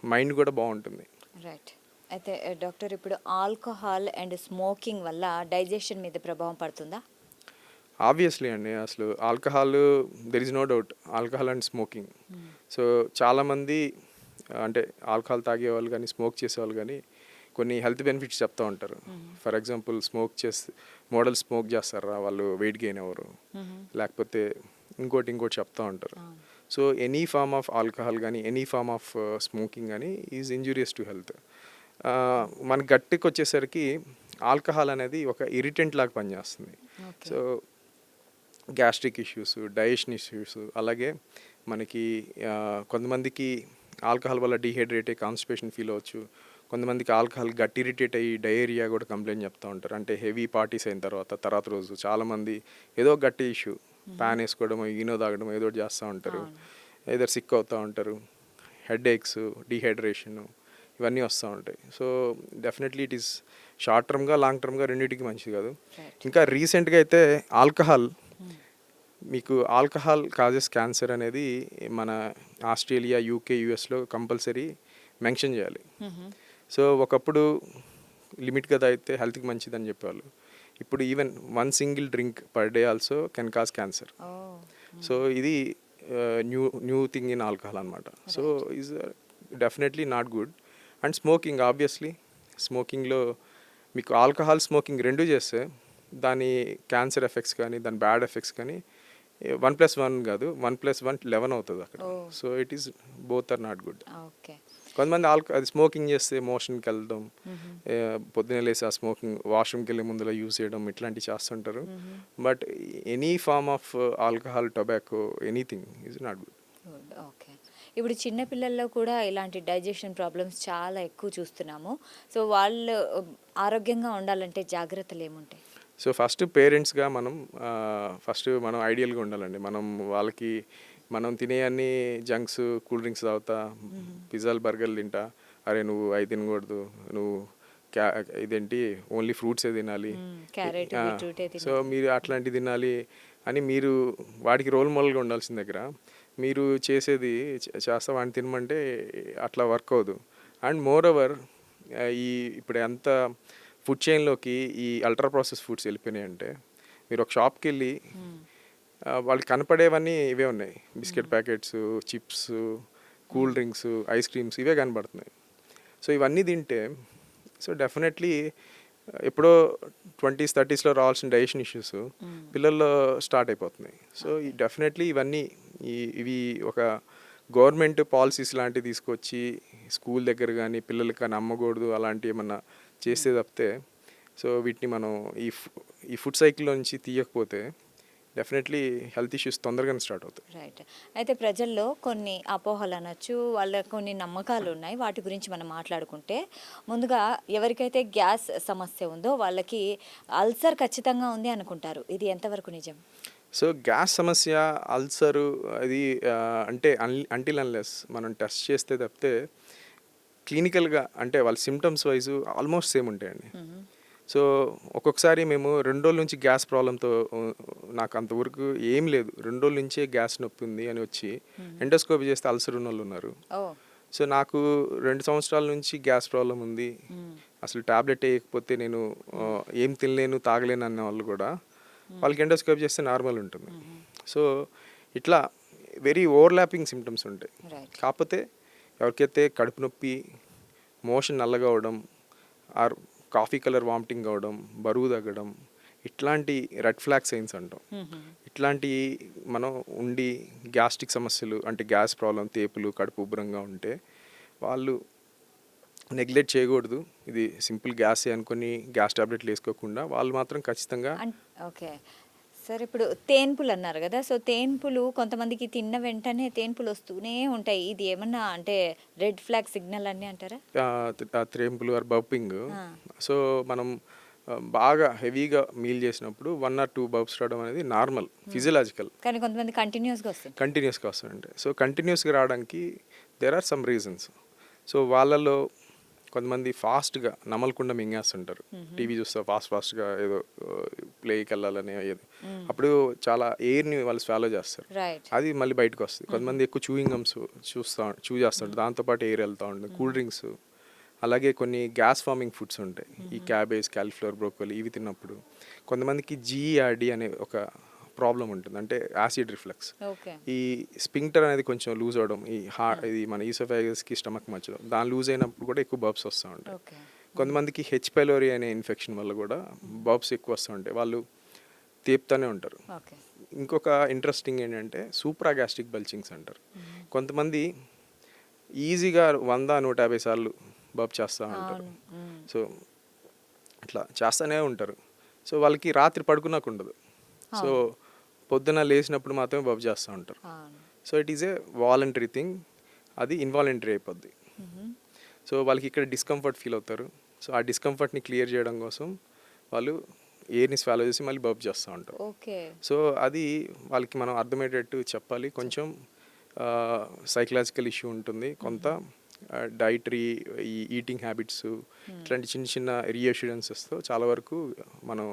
[SPEAKER 2] మైండ్ కూడా బాగుంటుంది.
[SPEAKER 1] రైట్. అయితే డాక్టర్ ఇప్పుడు ఆల్కహాల్ అండ్ స్మోకింగ్ వల్ల డైజెషన్ మీద ప్రభావం పడుతుందా?
[SPEAKER 2] ఆబ్వియస్లీ అండి. అసలు alcohol, there is no doubt, alcohol and smoking. So చాలామంది అంటే ఆల్కహాల్ తాగేవాళ్ళు కానీ స్మోక్ చేసేవాళ్ళు కానీ కొన్ని హెల్త్ బెనిఫిట్స్ చెప్తూ ఉంటారు. ఫర్ ఎగ్జాంపుల్ స్మోక్ చేస్తే మోడల్ స్మోక్ చేస్తారా వాళ్ళు వెయిట్ గెయిన్ అవ్వరు, లేకపోతే ఇంకోటి చెప్తూ ఉంటారు. So any form of alcohol కానీ ఎనీ ఫార్మ్ ఆఫ్ స్మోకింగ్ కానీ ఈజ్ ఇంజూరియస్ టు హెల్త్. మన గట్టికి వచ్చేసరికి ఆల్కహాల్ అనేది ఒక ఇరిటెంట్ లాగా పనిచేస్తుంది. So gastric issues, digestion issues, అలాగే మనకి కొంతమందికి ఆల్కహాల్ వల్ల డీహైడ్రేట్ అయ్యి కాన్స్టిపేషన్ ఫీల్ అవ్వచ్చు. కొంతమందికి ఆల్కహాల్ గట్ ఇరిటేట్ అయ్యి డయేరియా కూడా కంప్లైంట్ చెప్తూ ఉంటారు. అంటే హెవీ పార్టీస్ అయిన తర్వాత రోజు చాలామంది ఏదో గట్టి ఇష్యూ, ప్యాన్ వేసుకోవడమో ఈనో తాగడం ఏదో ఒకటి చేస్తూ ఉంటారు. ఏదర్ సిక్ అవుతూ ఉంటారు, హెడ్ ఏక్స్, డీహైడ్రేషన్ ఇవన్నీ వస్తూ ఉంటాయి. So definitely it is short టర్మ్గా లాంగ్ టర్మ్గా రెండింటికి మంచిది కాదు. ఇంకా రీసెంట్గా అయితే ఆల్కహాల్, మీకు ఆల్కహాల్ కాజెస్ క్యాన్సర్ అనేది మన ఆస్ట్రేలియా, యూకే, యూఎస్లో కంపల్సరీ మెన్షన్ చేయాలి. సో ఒకప్పుడు లిమిట్గా తాగితే హెల్త్కి మంచిదని చెప్పేవాళ్ళు. ఇప్పుడు even 1 single drink per day also can cause cancer. So ఇది న్యూ థింగ్ ఇన్ ఆల్కహాల్ అనమాట. So is definitely not good. And smoking, obviously స్మోకింగ్లో మీకు ఆల్కహాల్ స్మోకింగ్ రెండు చేస్తే దాని క్యాన్సర్ ఎఫెక్ట్స్ కానీ దాని బ్యాడ్ ఎఫెక్ట్స్ కానీ 1+1 కాదు, 1+1 11 అవుతుంది అక్కడ. So it is both or not good.
[SPEAKER 1] Okay.
[SPEAKER 2] కొంతమంది అది స్మోకింగ్ చేస్తే మోషన్కి వెళ్దాం, పొద్దున్నే లేసి ఆ స్మోకింగ్ వాష్రూమ్కి వెళ్ళే ముందులో యూజ్ చేయడం ఇట్లాంటివి చేస్తుంటారు. But any form of alcohol, tobacco, anything is not good.
[SPEAKER 1] Okay. ఇప్పుడు చిన్నపిల్లల్లో కూడా ఇలాంటి డైజెషన్ ప్రాబ్లమ్స్ చాలా ఎక్కువ చూస్తున్నాము. సో వాళ్ళు ఆరోగ్యంగా ఉండాలంటే జాగ్రత్తలు ఏముంటాయి?
[SPEAKER 2] సో ఫస్ట్ పేరెంట్స్గా మనం ఐడియల్గా ఉండాలండి. వాళ్ళకి మనం తినే అన్ని జంక్స్, కూల్ డ్రింక్స్ తాగుతా, పిజ్జాలు, బర్గర్లు తింటా, అరే నువ్వు అవి తినకూడదు, నువ్వు ఇదేంటి ఓన్లీ ఫ్రూట్సే తినాలి, సో మీరు అట్లాంటివి తినాలి అని మీరు వాడికి రోల్ మోడల్గా ఉండాల్సిన దగ్గర మీరు చేసేది చేస్తా వాడిని తినమంటే అట్లా వర్క్ అవ్వదు. అండ్ మోర్ ఓవర్ ఇప్పుడు ఎంత ఫుడ్ చైన్లోకి ఈ అల్ట్రా ప్రాసెస్ ఫుడ్స్ వెళ్ళిపోయినాయంటే, మీరు ఒక షాప్కి వెళ్ళి వాళ్ళకి కనపడేవన్నీ ఇవే ఉన్నాయి. Biscuit packets, chips, cool drinks, ice creams ఇవే కనపడుతున్నాయి. సో ఇవన్నీ తింటే సో డెఫినెట్లీ ఎప్పుడో 20s 30sలో రావాల్సిన డైజెషన్ ఇష్యూస్ పిల్లల్లో స్టార్ట్ అయిపోతున్నాయి. సో డెఫినెట్లీ ఇవి ఒక గవర్నమెంట్ పాలసీస్ లాంటివి తీసుకొచ్చి స్కూల్ దగ్గర కానీ పిల్లలకి కానీ అమ్మకూడదు అలాంటివి ఏమన్నా చేస్తే తప్పితే, సో వీటిని మనం ఈ ఫుడ్ సైకిల్లో నుంచి తీయకపోతే డెఫినెట్లీ హెల్త్ ఇష్యూస్ తొందరగానే స్టార్ట్ అవుతాయి.
[SPEAKER 1] రైట్. అయితే ప్రజల్లో కొన్ని అపోహలు అనొచ్చు, వాళ్ళ కొన్ని నమ్మకాలు ఉన్నాయి. వాటి గురించి మనం మాట్లాడుకుంటే, ముందుగా ఎవరికైతే గ్యాస్ సమస్య ఉందో వాళ్ళకి అల్సర్ ఖచ్చితంగా ఉంది అనుకుంటారు. ఇది ఎంతవరకు నిజం?
[SPEAKER 2] సో గ్యాస్ సమస్య, అల్సరు అది అంటే అంటిల్ అన్లెస్ మనం టెస్ట్ చేస్తే తప్పితే క్లినికల్గా అంటే వాళ్ళ సిమ్టమ్స్ వైజ్ ఆల్మోస్ట్ సేమ్ ఉంటాయండి. సో ఒక్కొక్కసారి మేము 2 రోజుల నుంచి గ్యాస్ ప్రాబ్లంతో, నాకు అంతవరకు ఏం లేదు, 2 రోజుల నుంచే గ్యాస్ నొప్పి ఉంది అని వచ్చి ఎండోస్కోపీ చేస్తే అల్సర్ ఉన్న వాళ్ళు ఉన్నారు. సో నాకు 2 సంవత్సరాల నుంచి గ్యాస్ ప్రాబ్లం ఉంది, అసలు టాబ్లెట్ వేయకపోతే నేను ఏం తినలేను తాగలేను అన్న వాళ్ళు కూడా వాళ్ళకి ఎండోస్కోపీ చేస్తే నార్మల్ ఉంటుంది. సో ఇట్లా వెరీ ఓవర్లాపింగ్ సిమ్టమ్స్ ఉంటాయి. కాకపోతే ఎవరికైతే కడుపు నొప్పి, మోషన్ నల్లగా అవడం, ఆర్ కాఫీ కలర్ వామిటింగ్ అవడం, బరువు తగ్గడం, ఇట్లాంటి రెడ్ ఫ్లాగ్ సైన్స్ అంటాం. ఇట్లాంటి మనం ఉండి గ్యాస్ట్రిక్ సమస్యలు అంటే గ్యాస్ ప్రాబ్లం, తేపులు, కడుపు ఉబ్బరంగా ఉంటే వాళ్ళు నెగ్లెక్ట్ చేయకూడదు. ఇది సింపుల్ గ్యాసే అనుకొని గ్యాస్ టాబ్లెట్లు వేసుకోకుండా వాళ్ళు మాత్రం ఖచ్చితంగా.
[SPEAKER 1] ఓకే సార్, ఇప్పుడు తేన్పులు అన్నారు కదా, సో తేన్పులు కొంతమందికి తిన్న వెంటనే తేన్పులు వస్తూనే ఉంటాయి. ఇది ఏమన్నా అంటే రెడ్ ఫ్లాగ్ సిగ్నల్ అని అంటారా?
[SPEAKER 2] తేన్పులు ఆర్ బర్పింగ్. సో మనం బాగా హెవీగా మీల్ చేసినప్పుడు 1 or 2 బర్ప్స్ రావడం అనేది నార్మల్, ఫిజియలాజికల్.
[SPEAKER 1] కానీ కొంతమంది కంటిన్యూస్గా
[SPEAKER 2] వస్తుంది. సో కంటిన్యూస్గా రావడానికి there are some reasons. So వాళ్ళలో కొంతమంది ఫాస్ట్గా నమలకుండా మింగేస్తుంటారు. టీవీ చూస్తే ఫాస్ట్గా ఏదో ప్లేకి వెళ్ళాలని ఏదో, అప్పుడు చాలా ఎయిర్ని వాళ్ళు స్వాలో చేస్తారు, అది మళ్ళీ బయటకు వస్తుంది. కొంతమంది ఎక్కువ చూయింగ్ గమ్స్ చూ చేస్తుంటారు, దాంతోపాటు ఎయిర్ వెళ్తూ ఉంటుంది. కూల్ డ్రింక్స్, అలాగే కొన్ని గ్యాస్ ఫార్మింగ్ ఫుడ్స్ ఉంటాయి. ఈ క్యాబేజ్, క్యాలీఫ్లవర్, బ్రోకోలీ ఇవి తిన్నప్పుడు కొంతమందికి జీఈఆర్డీ అనే ఒక ప్రాబ్లం ఉంటుంది, అంటే యాసిడ్ రిఫ్లక్స్.
[SPEAKER 1] ఓకే.
[SPEAKER 2] ఈ స్పింక్టర్ అనేది కొంచెం లూజ్ అవడం, ఇది మన ఈసోఫాగస్కి స్టమక్ మధ్యలో దాని లూజ్ అయినప్పుడు కూడా ఎక్కువ బర్బ్స్ వస్తూ ఉంటాయి.
[SPEAKER 1] ఓకే.
[SPEAKER 2] కొంతమందికి హెచ్ పైలోరీ అనే ఇన్ఫెక్షన్ వల్ల కూడా బర్బ్స్ ఎక్కువ వస్తూ ఉంటాయి, వాళ్ళు తేపుతూనే ఉంటారు.
[SPEAKER 1] ఓకే.
[SPEAKER 2] ఇంకొక ఇంట్రెస్టింగ్ ఏంటంటే సూప్రాగాస్ట్రిక్ బెల్చింగ్స్ అంటారు. కొంతమంది ఈజీగా 100-150 సార్లు బర్బ్ చేస్తూ ఉంటారు. సో అట్లా చేస్తూనే ఉంటారు. సో వాళ్ళకి రాత్రి పడుకున్నాక ఉండదు. సో పొద్దున లేచినప్పుడు మాత్రమే బర్బ్ చేస్తూ ఉంటారు. So it is A voluntary thing, అది ఇన్వాలంటరీ అయిపోద్ది. సో వాళ్ళకి ఇక్కడ డిస్కంఫర్ట్ ఫీల్ అవుతారు. సో ఆ డిస్కంఫర్ట్ని క్లియర్ చేయడం కోసం వాళ్ళు ఎయిర్ని స్వాలో చేసి మళ్ళీ బర్బ్ చేస్తూ ఉంటారు.
[SPEAKER 1] ఓకే.
[SPEAKER 2] సో అది వాళ్ళకి మనం అర్థమయ్యేటట్టు చెప్పాలి. కొంచెం సైకలాజికల్ ఇష్యూ ఉంటుంది, కొంత డైటరీ, ఈ ఈటింగ్ హ్యాబిట్స్, ఇట్లాంటి చిన్న చిన్న రీఅష్యూరెన్సెస్తో చాలా వరకు మనం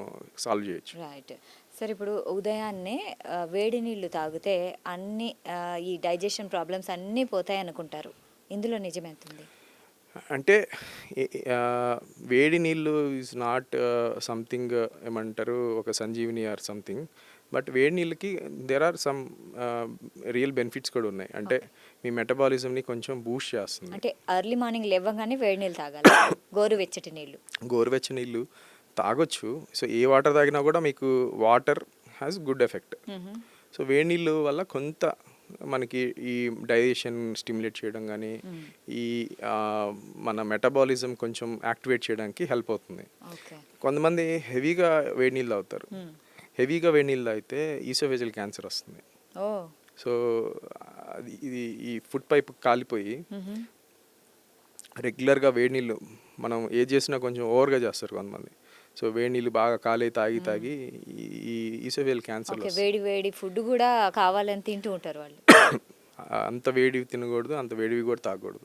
[SPEAKER 2] సాల్వ్ చేయొచ్చు.
[SPEAKER 1] రైట్. సరే, ఇప్పుడు ఉదయాన్నే వేడి నీళ్ళు తాగితే అన్ని ఈ డైజెషన్ ప్రాబ్లమ్స్ అన్నీ పోతాయి అనుకుంటారు, ఇందులో నిజమేంతుంది?
[SPEAKER 2] అంటే వేడి నీళ్ళు ఈజ్ నాట్ సంథింగ్ ఏమంటారు ఒక సంజీవిని ఆర్ సంథింగ్, బట్ వేడి నీళ్ళకి there are some real benefits కూడా ఉన్నాయి. అంటే మీ మెటబాలిజంని కొంచెం బూస్ట్ చేస్తుంది.
[SPEAKER 1] అంటే ఎర్లీ మార్నింగ్ లేవగానే వేడి నీళ్ళు తాగాలి, గోరువెచ్చటి నీళ్ళు.
[SPEAKER 2] గోరువెచ్చని నీళ్ళు తాగొచ్చు. సో ఏ వాటర్ తాగినా కూడా మీకు water has good effect. So వేడి నీళ్ళు వల్ల కొంత మనకి ఈ డైజెషన్ స్టిమ్యులేట్ చేయడం కానీ, ఈ మన మెటబాలిజం కొంచెం యాక్టివేట్ చేయడానికి హెల్ప్ అవుతుంది. కొంతమంది హెవీగా వేడి నీళ్ళు తాగుతారు. హెవీగా వేడి నీళ్ళు తాగితే ఈసోఫేజియల్ క్యాన్సర్ వస్తుంది. సో ఇది ఈ ఫుడ్ పైప్ కాలిపోయి రెగ్యులర్గా వేడి నీళ్ళు మనం ఏది చేసినా కొంచెం ఓవర్గా చేస్తారు కొంతమంది. సో వేడి నీళ్ళు బాగా కాలే తాగి తాగి ఈ ఈసోఫేజియల్ క్యాన్సర్.
[SPEAKER 1] వేడి వేడి ఫుడ్ కూడా కావాలని తింటూ ఉంటారు వాళ్ళు.
[SPEAKER 2] అంత వేడివి తినకూడదు, అంత వేడివి కూడా తాగకూడదు.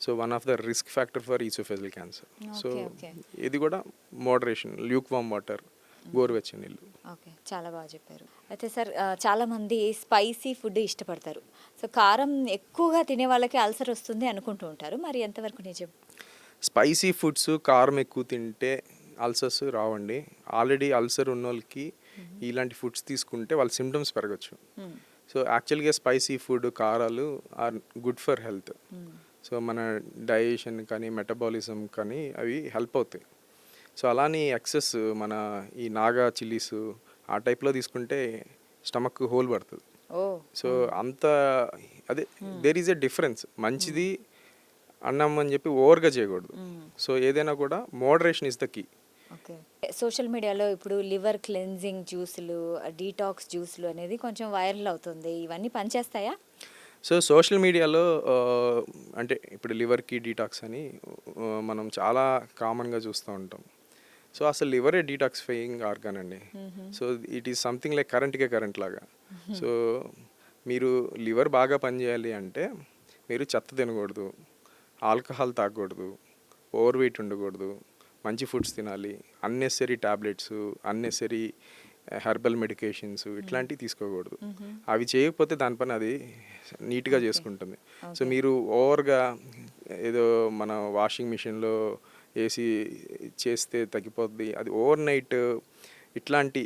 [SPEAKER 2] So one of the risk factor for oesophageal cancer. So ఇది కూడా మోడరేషన్, ల్యూక్ వామ్ వాటర్, గోరువెచ్చని నీళ్ళు.
[SPEAKER 1] ఓకే, చాలా బాగా చెప్పారు. అయితే సార్, చాలామంది స్పైసీ ఫుడ్ ఇష్టపడతారు. సో కారం ఎక్కువగా తినే వాళ్ళకి అల్సర్ వస్తుంది అనుకుంటూ ఉంటారు, మరి ఎంతవరకు నిజం?
[SPEAKER 2] స్పైసీ ఫుడ్స్ కారం ఎక్కువ తింటే అల్సర్స్ రావండి. ఆల్రెడీ అల్సర్ ఉన్న వాళ్ళకి ఇలాంటి ఫుడ్స్ తీసుకుంటే వాళ్ళ సిమ్టమ్స్ పెరగచ్చు. సో యాక్చువల్గా స్పైసీ ఫుడ్, కారాలు are good for health. So మన డైజెషన్ కానీ మెటబాలిజం కానీ అవి హెల్ప్ అవుతాయి. సో అలానే ఎక్సెస్ మన ఈ నాగా చిల్లీస్ ఆ టైప్లో తీసుకుంటే స్టమక్ హోల్ పడుతుంది. సో అంత అదే దేర్ ఈజ్ ఎ డిఫరెన్స్. మంచిది అన్నం అని చెప్పి ఓవర్గా చేయకూడదు. సో ఏదైనా కూడా moderation is the key.
[SPEAKER 1] Okay. Social మీడియాలో ఇప్పుడు లివర్ క్లెన్జింగ్ జ్యూసులు, డీటాక్స్ జ్యూసులు అనేది కొంచెం వైరల్ అవుతుంది, ఇవన్నీ పనిచేస్తాయా?
[SPEAKER 2] సో సోషల్ మీడియాలో అంటే ఇప్పుడు లివర్కి డీటాక్స్ అని మనం చాలా కామన్గా చూస్తూ ఉంటాం. సో అసలు లివరే డీటాక్సిఫైయింగ్ ఆర్గాన్ అండి. So it is something like current లాగా. సో మీరు లివర్ బాగా పనిచేయాలి అంటే మీరు చెత్త తినకూడదు, ఆల్కహాల్ తాగకూడదు, ఓవర్ వెయిట్ ఉండకూడదు, మంచి ఫుడ్స్ తినాలి, unnecessary tablets, unnecessary herbal medications ఇట్లాంటివి తీసుకోకూడదు. అవి చేయకపోతే దానిపైన అది నీట్గా చేసుకుంటుంది. సో మీరు ఓవర్గా ఏదో మన వాషింగ్ మిషన్లో వేసి చేస్తే తగ్గిపోద్ది, అది ఓవర్ నైట్ ఇట్లాంటి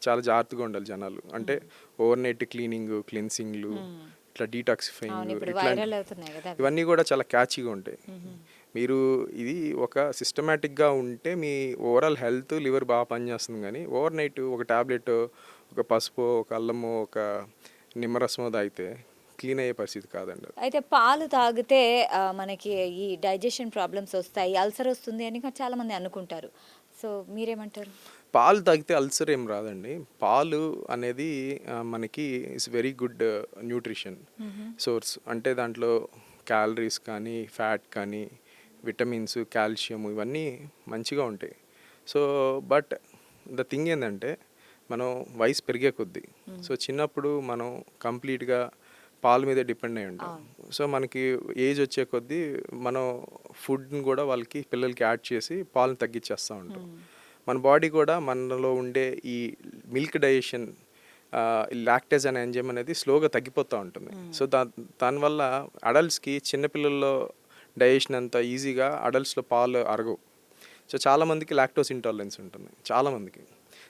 [SPEAKER 2] చాలా జాగ్రత్తగా ఉండాలి జనాలు. అంటే ఓవర్ నైట్ క్లీన్సింగ్లు, ఇట్లా డీటాక్సిఫైయింగ్, ఇట్లాంటి ఇవన్నీ కూడా చాలా క్యాచీగా ఉంటాయి. మీరు ఇది ఒక సిస్టమేటిక్గా ఉంటే మీ ఓవరాల్ హెల్త్, లివర్ బాగా పనిచేస్తుంది. కానీ ఓవర్ నైట్ ఒక టాబ్లెట్, ఒక పసుపు, ఒక అల్లము, ఒక నిమ్మరసమో తాగితే క్లీన్ అయ్యే పరిస్థితి కాదండి.
[SPEAKER 1] అయితే పాలు తాగితే మనకి ఈ డైజెషన్ ప్రాబ్లమ్స్ వస్తాయి, అల్సర్ వస్తుంది అని చాలామంది అనుకుంటారు. సో మీరేమంటారు?
[SPEAKER 2] పాలు తాగితే అల్సర్ ఏం రాదండి. పాలు అనేది మనకి it's very good nutrition source. అంటే దాంట్లో క్యాలరీస్ కానీ, ఫ్యాట్ కానీ, విటమిన్స్, కాల్షియం ఇవన్నీ మంచిగా ఉంటాయి. సో బట్ ద థింగ్ ఏంటంటే మనం వయసు పెరిగే కొద్దీ, సో చిన్నప్పుడు మనం కంప్లీట్గా పాల మీద డిపెండ్ అయి ఉంటాం. సో మనకి ఏజ్ వచ్చే కొద్దీ మనం ఫుడ్ని కూడా వాళ్ళకి పిల్లలకి యాడ్ చేసి పాలను తగ్గించేస్తూ ఉంటాం. మన బాడీ కూడా మనలో ఉండే ఈ మిల్క్ డైజెషన్, లాక్టేజ్ అనే ఎంజైమ్ అనేది స్లోగా తగ్గిపోతూ ఉంటుంది. సో దానివల్ల అడల్ట్స్కి చిన్నపిల్లల్లో డైజెషన్ అంత ఈజీగా అడల్ట్స్లో పాలు అరగవు. సో చాలామందికి లాక్టోస్ ఇంటాలరెన్స్ ఉంటుంది చాలామందికి.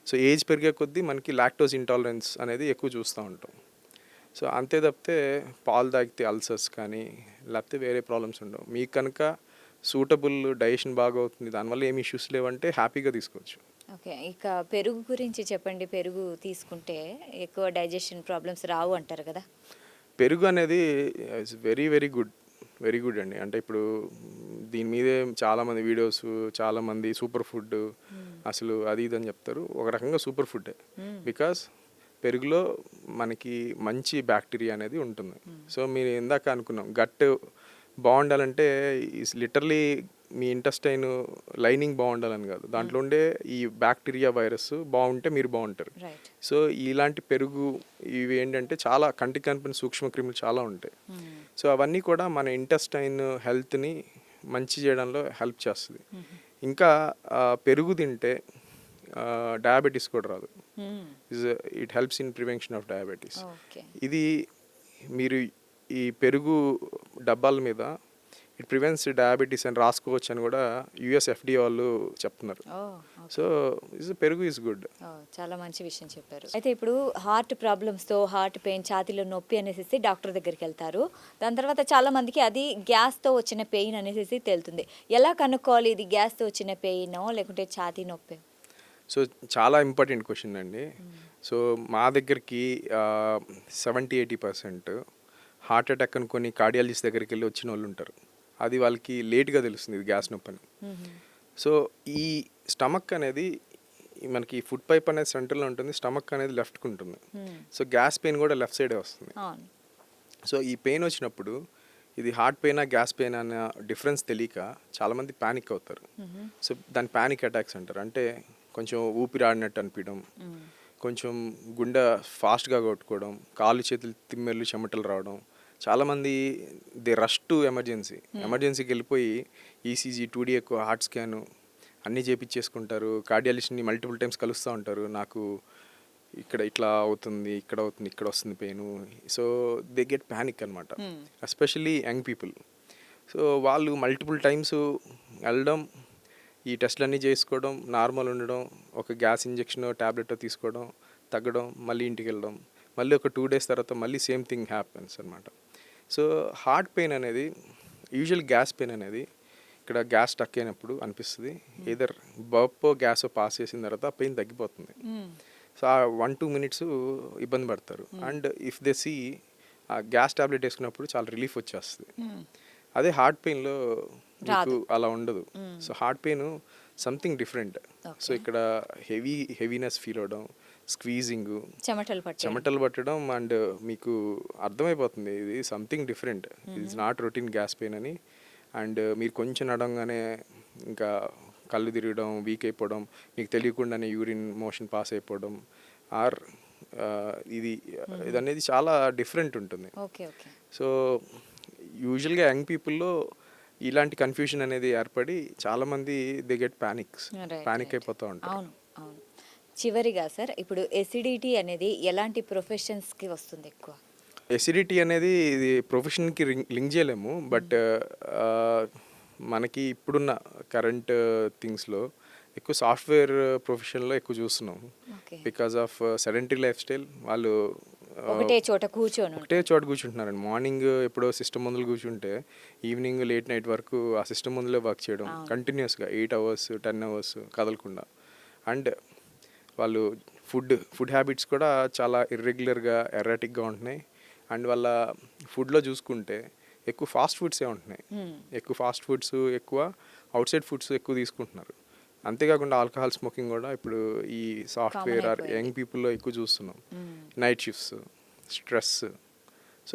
[SPEAKER 2] సో ఏజ్ పెరిగే కొద్దీ మనకి లాక్టోస్ ఇంటాలరెన్స్ అనేది ఎక్కువ చూస్తూ ఉంటాం. సో అంతే తప్పితే పాలు తాగితే అల్సర్స్ కానీ లేకపోతే వేరే ప్రాబ్లమ్స్ ఉండవు. మీకు కనుక సూటబుల్ డైజెషన్ బాగా అవుతుంది, దానివల్ల ఏమి ఇష్యూస్ లేవంటే హ్యాపీగా తీసుకోవచ్చు.
[SPEAKER 1] ఓకే. ఇక పెరుగు గురించి చెప్పండి. పెరుగు తీసుకుంటే ఎక్కువ డైజెషన్ ప్రాబ్లమ్స్ రావు అంటారు కదా?
[SPEAKER 2] పెరుగు అనేది it's very very good, very good అండి. అంటే ఇప్పుడు దీని మీదే చాలామంది వీడియోస్, చాలామంది సూపర్ ఫుడ్ అసలు అది ఇది అని చెప్తారు. ఒక రకంగా సూపర్ ఫుడ్డే. బికాస్ పెరుగులో మనకి మంచి బ్యాక్టీరియా అనేది ఉంటుంది. సో మీరు ఇందాక అనుకున్నాం గట్ బాగుండాలంటే లిటరలీ మీ ఇంటెస్టైన్ లైనింగ్ బాగుండాలని కాదు, దాంట్లో ఉండే ఈ బ్యాక్టీరియా వైరస్ బాగుంటే మీరు బాగుంటారు.
[SPEAKER 1] రైట్.
[SPEAKER 2] సో ఇలాంటి పెరుగు ఇవి ఏంటంటే చాలా కంటికి కనిపిన సూక్ష్మక్రిములు చాలా ఉంటాయి. సో అవన్నీ కూడా మన ఇంటెస్టైన్ హెల్త్ని మంచి చేయడంలో హెల్ప్ చేస్తుంది. ఇంకా పెరుగు తింటే డయాబెటీస్ కూడా రాదు. It helps in prevention of diabetes.
[SPEAKER 1] Okay.
[SPEAKER 2] ఇది మీరు ఈ పెరుగు డబ్బాల మీద ఇట్ ప్రివెంట్స్ డయాబెటీస్ అని రాసుకోవచ్చు అని కూడా యుఎస్ FDA వాళ్ళు చెప్తున్నారు. సో పెరుగు ఈజ్ గుడ్.
[SPEAKER 1] చాలా మంచి విషయం చెప్పారు. అయితే ఇప్పుడు హార్ట్ ప్రాబ్లమ్స్తో హార్ట్ పెయిన్, ఛాతీలో నొప్పి అనేసి డాక్టర్ దగ్గరికి వెళ్తారు. దాని తర్వాత చాలా మందికి అది గ్యాస్తో వచ్చిన పెయిన్ అనేసి తేలుతుంది. ఎలా కనుక్కోవాలి ఇది గ్యాస్తో వచ్చిన పెయినో లేకుంటే ఛాతీ నొప్పి?
[SPEAKER 2] సో చాలా ఇంపార్టెంట్ క్వశ్చన్ అండి. సో మా దగ్గరికి 70-80% హార్ట్ అటాక్ అనుకొని కార్డియాలజిస్ట్ దగ్గరికి వెళ్ళి వచ్చిన వాళ్ళు ఉంటారు. అది వాళ్ళకి లేట్గా తెలుస్తుంది ఇది గ్యాస్ నొప్పి అని. సో ఈ స్టమక్ అనేది మనకి ఫుడ్ పైప్ అనేది సెంటర్లో ఉంటుంది, స్టమక్ అనేది లెఫ్ట్కి ఉంటుంది. సో గ్యాస్ పెయిన్ కూడా లెఫ్ట్ సైడే వస్తుంది. సో ఈ పెయిన్ వచ్చినప్పుడు ఇది హార్ట్ పెయినా గ్యాస్ పెయిన్ అన్న డిఫరెన్స్ తెలియక చాలామంది ప్యానిక్ అవుతారు. సో దాన్ని ప్యానిక్ అటాక్స్ అంటారు. అంటే కొంచెం ఊపిరి ఆడినట్టు అనిపించడం, కొంచెం గుండె ఫాస్ట్గా కొట్టుకోవడం, కాళ్ళు చేతులు తిమ్మెర్లు చెమటలు రావడం. చాలామంది దే రష్ టు ఎమర్జెన్సీకి వెళ్ళిపోయి ఈసీజీ, 2D ఎక్కువ హార్ట్ స్కాను అన్నీ చేపించేసుకుంటారు. కార్డియాలజిస్ట్ని మల్టిపుల్ టైమ్స్ కలుస్తూ ఉంటారు. నాకు ఇక్కడ ఇట్లా అవుతుంది, ఇక్కడ అవుతుంది, ఇక్కడ వస్తుంది pain. So they get panic అనమాట, ఎస్పెషల్లీ యంగ్ పీపుల్. సో వాళ్ళు మల్టిపుల్ టైమ్స్ వెళ్ళడం, ఈ టెస్ట్లన్నీ చేసుకోవడం, నార్మల్ ఉండడం, ఒక గ్యాస్ ఇంజెక్షన్ ట్యాబ్లెట్ తీసుకోవడం, తగ్గడం, మళ్ళీ ఇంటికి వెళ్ళడం, మళ్ళీ ఒక 2 days తర్వాత మళ్ళీ సేమ్ థింగ్ హ్యాపెన్స్ అనమాట. సో హార్ట్ పెయిన్ అనేది యూజువల్ గ్యాస్ పెయిన్ అనేది ఇక్కడ గ్యాస్ స్టక్ అయినప్పుడు అనిపిస్తుంది. ఏదర్ బర్పో గ్యాసో పాస్ చేసిన తర్వాత పెయిన్ తగ్గిపోతుంది. సో ఆ 1-2 minutes ఇబ్బంది పడతారు. అండ్ ఇఫ్ దే సీ ఆ గ్యాస్ టాబ్లెట్ వేసుకున్నప్పుడు చాలా రిలీఫ్ వచ్చేస్తుంది. అదే హార్ట్ పెయిన్లో మీకు అలా ఉండదు. So heart pain something different. So ఇక్కడ హెవీనెస్ ఫీల్ అవడం, స్క్వీజింగ్, చెమటలు పట్టడం, అండ్ మీకు అర్థమైపోతుంది ఇది something different, it's not routine gas pain అని. అండ్ మీరు కొంచెం నడంగానే ఇంకా కళ్ళు తిరగడం, వీక్ అయిపోవడం, మీకు తెలియకుండానే యూరిన్ మోషన్ పాస్ అయిపోవడం, ఆర్ ఇది అనేది చాలా డిఫరెంట్ ఉంటుంది. సో యూజువల్గా యంగ్ పీపుల్లో ఇలాంటి కన్ఫ్యూజన్ అనేది ఏర్పడి చాలామంది దే గెట్ ప్యానిక్ అయిపోతూ ఉంటారు.
[SPEAKER 1] చివరిగా సార్, ఇప్పుడు ఎసిడిటీ అనేది ఎలాంటి ప్రొఫెషన్స్కి వస్తుంది ఎక్కువ?
[SPEAKER 2] ఎసిడిటీ అనేది ఇది ప్రొఫెషన్కి లింక్ చేయలేము. బట్ మనకి ఇప్పుడున్న కరెంట్ థింగ్స్లో ఎక్కువ సాఫ్ట్వేర్ ప్రొఫెషన్లో ఎక్కువ చూస్తున్నాం. Because of sedentary life style. వాళ్ళు
[SPEAKER 1] ఒకటే చోట
[SPEAKER 2] కూర్చుంటున్నారండి. మార్నింగ్ ఎప్పుడో సిస్టమ్ ముందు కూర్చుంటే ఈవినింగ్ లేట్ నైట్ వరకు ఆ సిస్టమ్ ముందులే వర్క్ చేయడం కంటిన్యూస్గా 8 hours 10 hours కదలకుండా. అండ్ వాళ్ళు ఫుడ్ హ్యాబిట్స్ కూడా చాలా ఇర్రెగ్యులర్గా ఎర్రాటిక్గా ఉంటున్నాయి. అండ్ వాళ్ళ ఫుడ్లో చూసుకుంటే ఎక్కువ ఫాస్ట్ ఫుడ్సే ఉంటున్నాయి. ఎక్కువ ఫాస్ట్ ఫుడ్స్, ఎక్కువ అవుట్ సైడ్ ఫుడ్స్ ఎక్కువ తీసుకుంటున్నారు. అంతేకాకుండా ఆల్కహాల్ స్మోకింగ్ కూడా ఇప్పుడు ఈ సాఫ్ట్వేర్ ఆర్ యంగ్ పీపుల్లో ఎక్కువ చూస్తున్నాం. Night shifts, stress. సో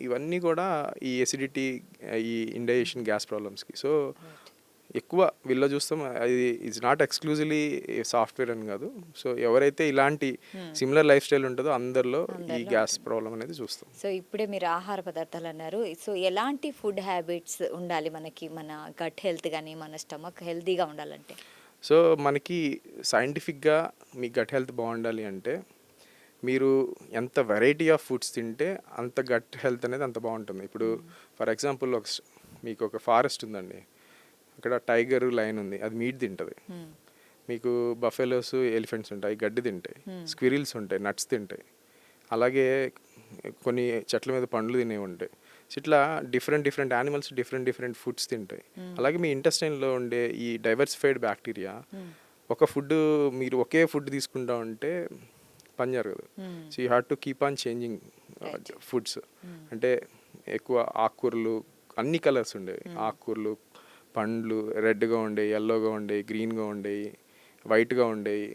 [SPEAKER 2] ఇవన్నీ కూడా ఈ ఎసిడిటీ, ఈ ఇండైజెషన్, గ్యాస్ ప్రాబ్లమ్స్కి. సో ఎక్కువ వీళ్ళ చూస్తాం. అది ఈజ్ నాట్ ఎక్స్క్లూజివ్లీ సాఫ్ట్వేర్ అని కాదు. సో ఎవరైతే ఇలాంటి సిమిలర్ లైఫ్ స్టైల్ ఉంటుందో అందరిలో ఈ గ్యాస్ ప్రాబ్లం అనేది చూస్తాం.
[SPEAKER 1] సో ఇప్పుడే మీరు ఆహార పదార్థాలు అన్నారు. సో ఎలాంటి ఫుడ్ హ్యాబిట్స్ ఉండాలి మనకి, మన గట్ హెల్త్ కానీ మన స్టమక్ హెల్తీగా ఉండాలంటే?
[SPEAKER 2] సో మనకి సైంటిఫిక్గా మీ గట్ హెల్త్ బాగుండాలి అంటే మీరు ఎంత వెరైటీ ఆఫ్ ఫుడ్స్ తింటే అంత గట్ హెల్త్ అనేది అంత బాగుంటుంది. ఇప్పుడు ఫర్ ఎగ్జాంపుల్ మీకు ఒక ఫారెస్ట్ ఉందండి, అక్కడ టైగర్ లయన్ ఉంది, అది మీట్ తింటుంది. మీకు బఫెలోస్ ఎలిఫెంట్స్ ఉంటాయి, గడ్డి తింటాయి. స్క్విరిల్స్ ఉంటాయి, నట్స్ తింటాయి. అలాగే కొన్ని చెట్ల మీద పండ్లు తినేవి ఉంటాయి. సో ఇట్లా different different animals different foods తింటాయి. అలాగే మీ ఇంటెస్టైన్లో ఉండే ఈ డైవర్సిఫైడ్ బ్యాక్టీరియా ఒక ఫుడ్ మీరు ఒకే ఫుడ్ తీసుకుంటా ఉంటే పని జరగదు. So you have to keep on changing foods. అంటే ఎక్కువ ఆకుకూరలు, అన్ని కలర్స్ ఉండేవి ఆకుకూరలు, పండ్లు రెడ్గా ఉండేవి, ఎల్లోగా ఉండేవి, గ్రీన్గా ఉండేవి, వైట్గా ఉండేవి.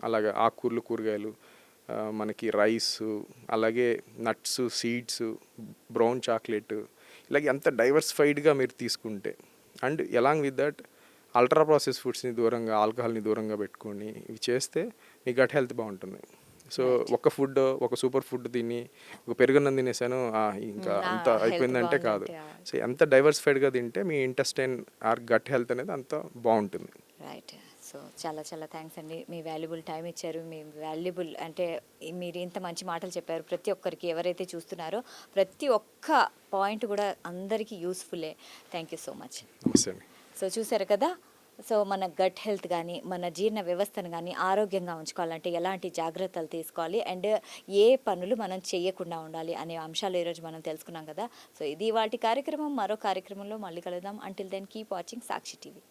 [SPEAKER 2] అలాగే ఆకుకూరలు, కూరగాయలు, మనకి రైస్, అలాగే నట్స్, సీడ్స్, బ్రౌన్ చాక్లెట్, ఇలాగ ఎంత డైవర్సిఫైడ్గా మీరు తీసుకుంటే, and along with that ultra process ఫుడ్స్ని దూరంగా, ఆల్కహాల్ని దూరంగా పెట్టుకొని ఇవి చేస్తే మీ గట్ హెల్త్ బాగుంటుంది. సో ఒక ఫుడ్, ఒక సూపర్ ఫుడ్ తిని ఒక పెరుగున్నం తినేసాను ఇంకా అంత అయిపోయిందంటే కాదు. సో ఎంత డైవర్సిఫైడ్గా తింటే మీ ఇంటెస్టైన్ ఆర్ గట్ హెల్త్ అనేది అంత బాగుంటుంది.
[SPEAKER 1] రైట్. సో చాలా చాలా థ్యాంక్స్ అండి, మీ వాల్యుబుల్ టైం ఇచ్చారు, మీ వాల్యుబుల్ అంటే మీరు ఇంత మంచి మాటలు చెప్పారు. ప్రతి ఒక్కరికి ఎవరైతే చూస్తున్నారో ప్రతి ఒక్క పాయింట్ కూడా అందరికీ యూస్ఫుల్లే. Thank you so much.
[SPEAKER 2] నమస్తే అండి.
[SPEAKER 1] సో చూసారు కదా, సో మన గట్ హెల్త్ కానీ మన జీర్ణ వ్యవస్థను కానీ ఆరోగ్యంగా ఉంచుకోవాలంటే ఎలాంటి జాగ్రత్తలు తీసుకోవాలి అండ్ ఏ పనులు మనం చేయకుండా ఉండాలి అనే అంశాలు ఈరోజు మనం తెలుసుకున్నాం కదా. సో ఇది వాటి కార్యక్రమం. మరో కార్యక్రమంలో మళ్ళీ కలుద్దాం. అంటిల్ దెన్ కీప్ వాచింగ్ సాక్షి టీవీ.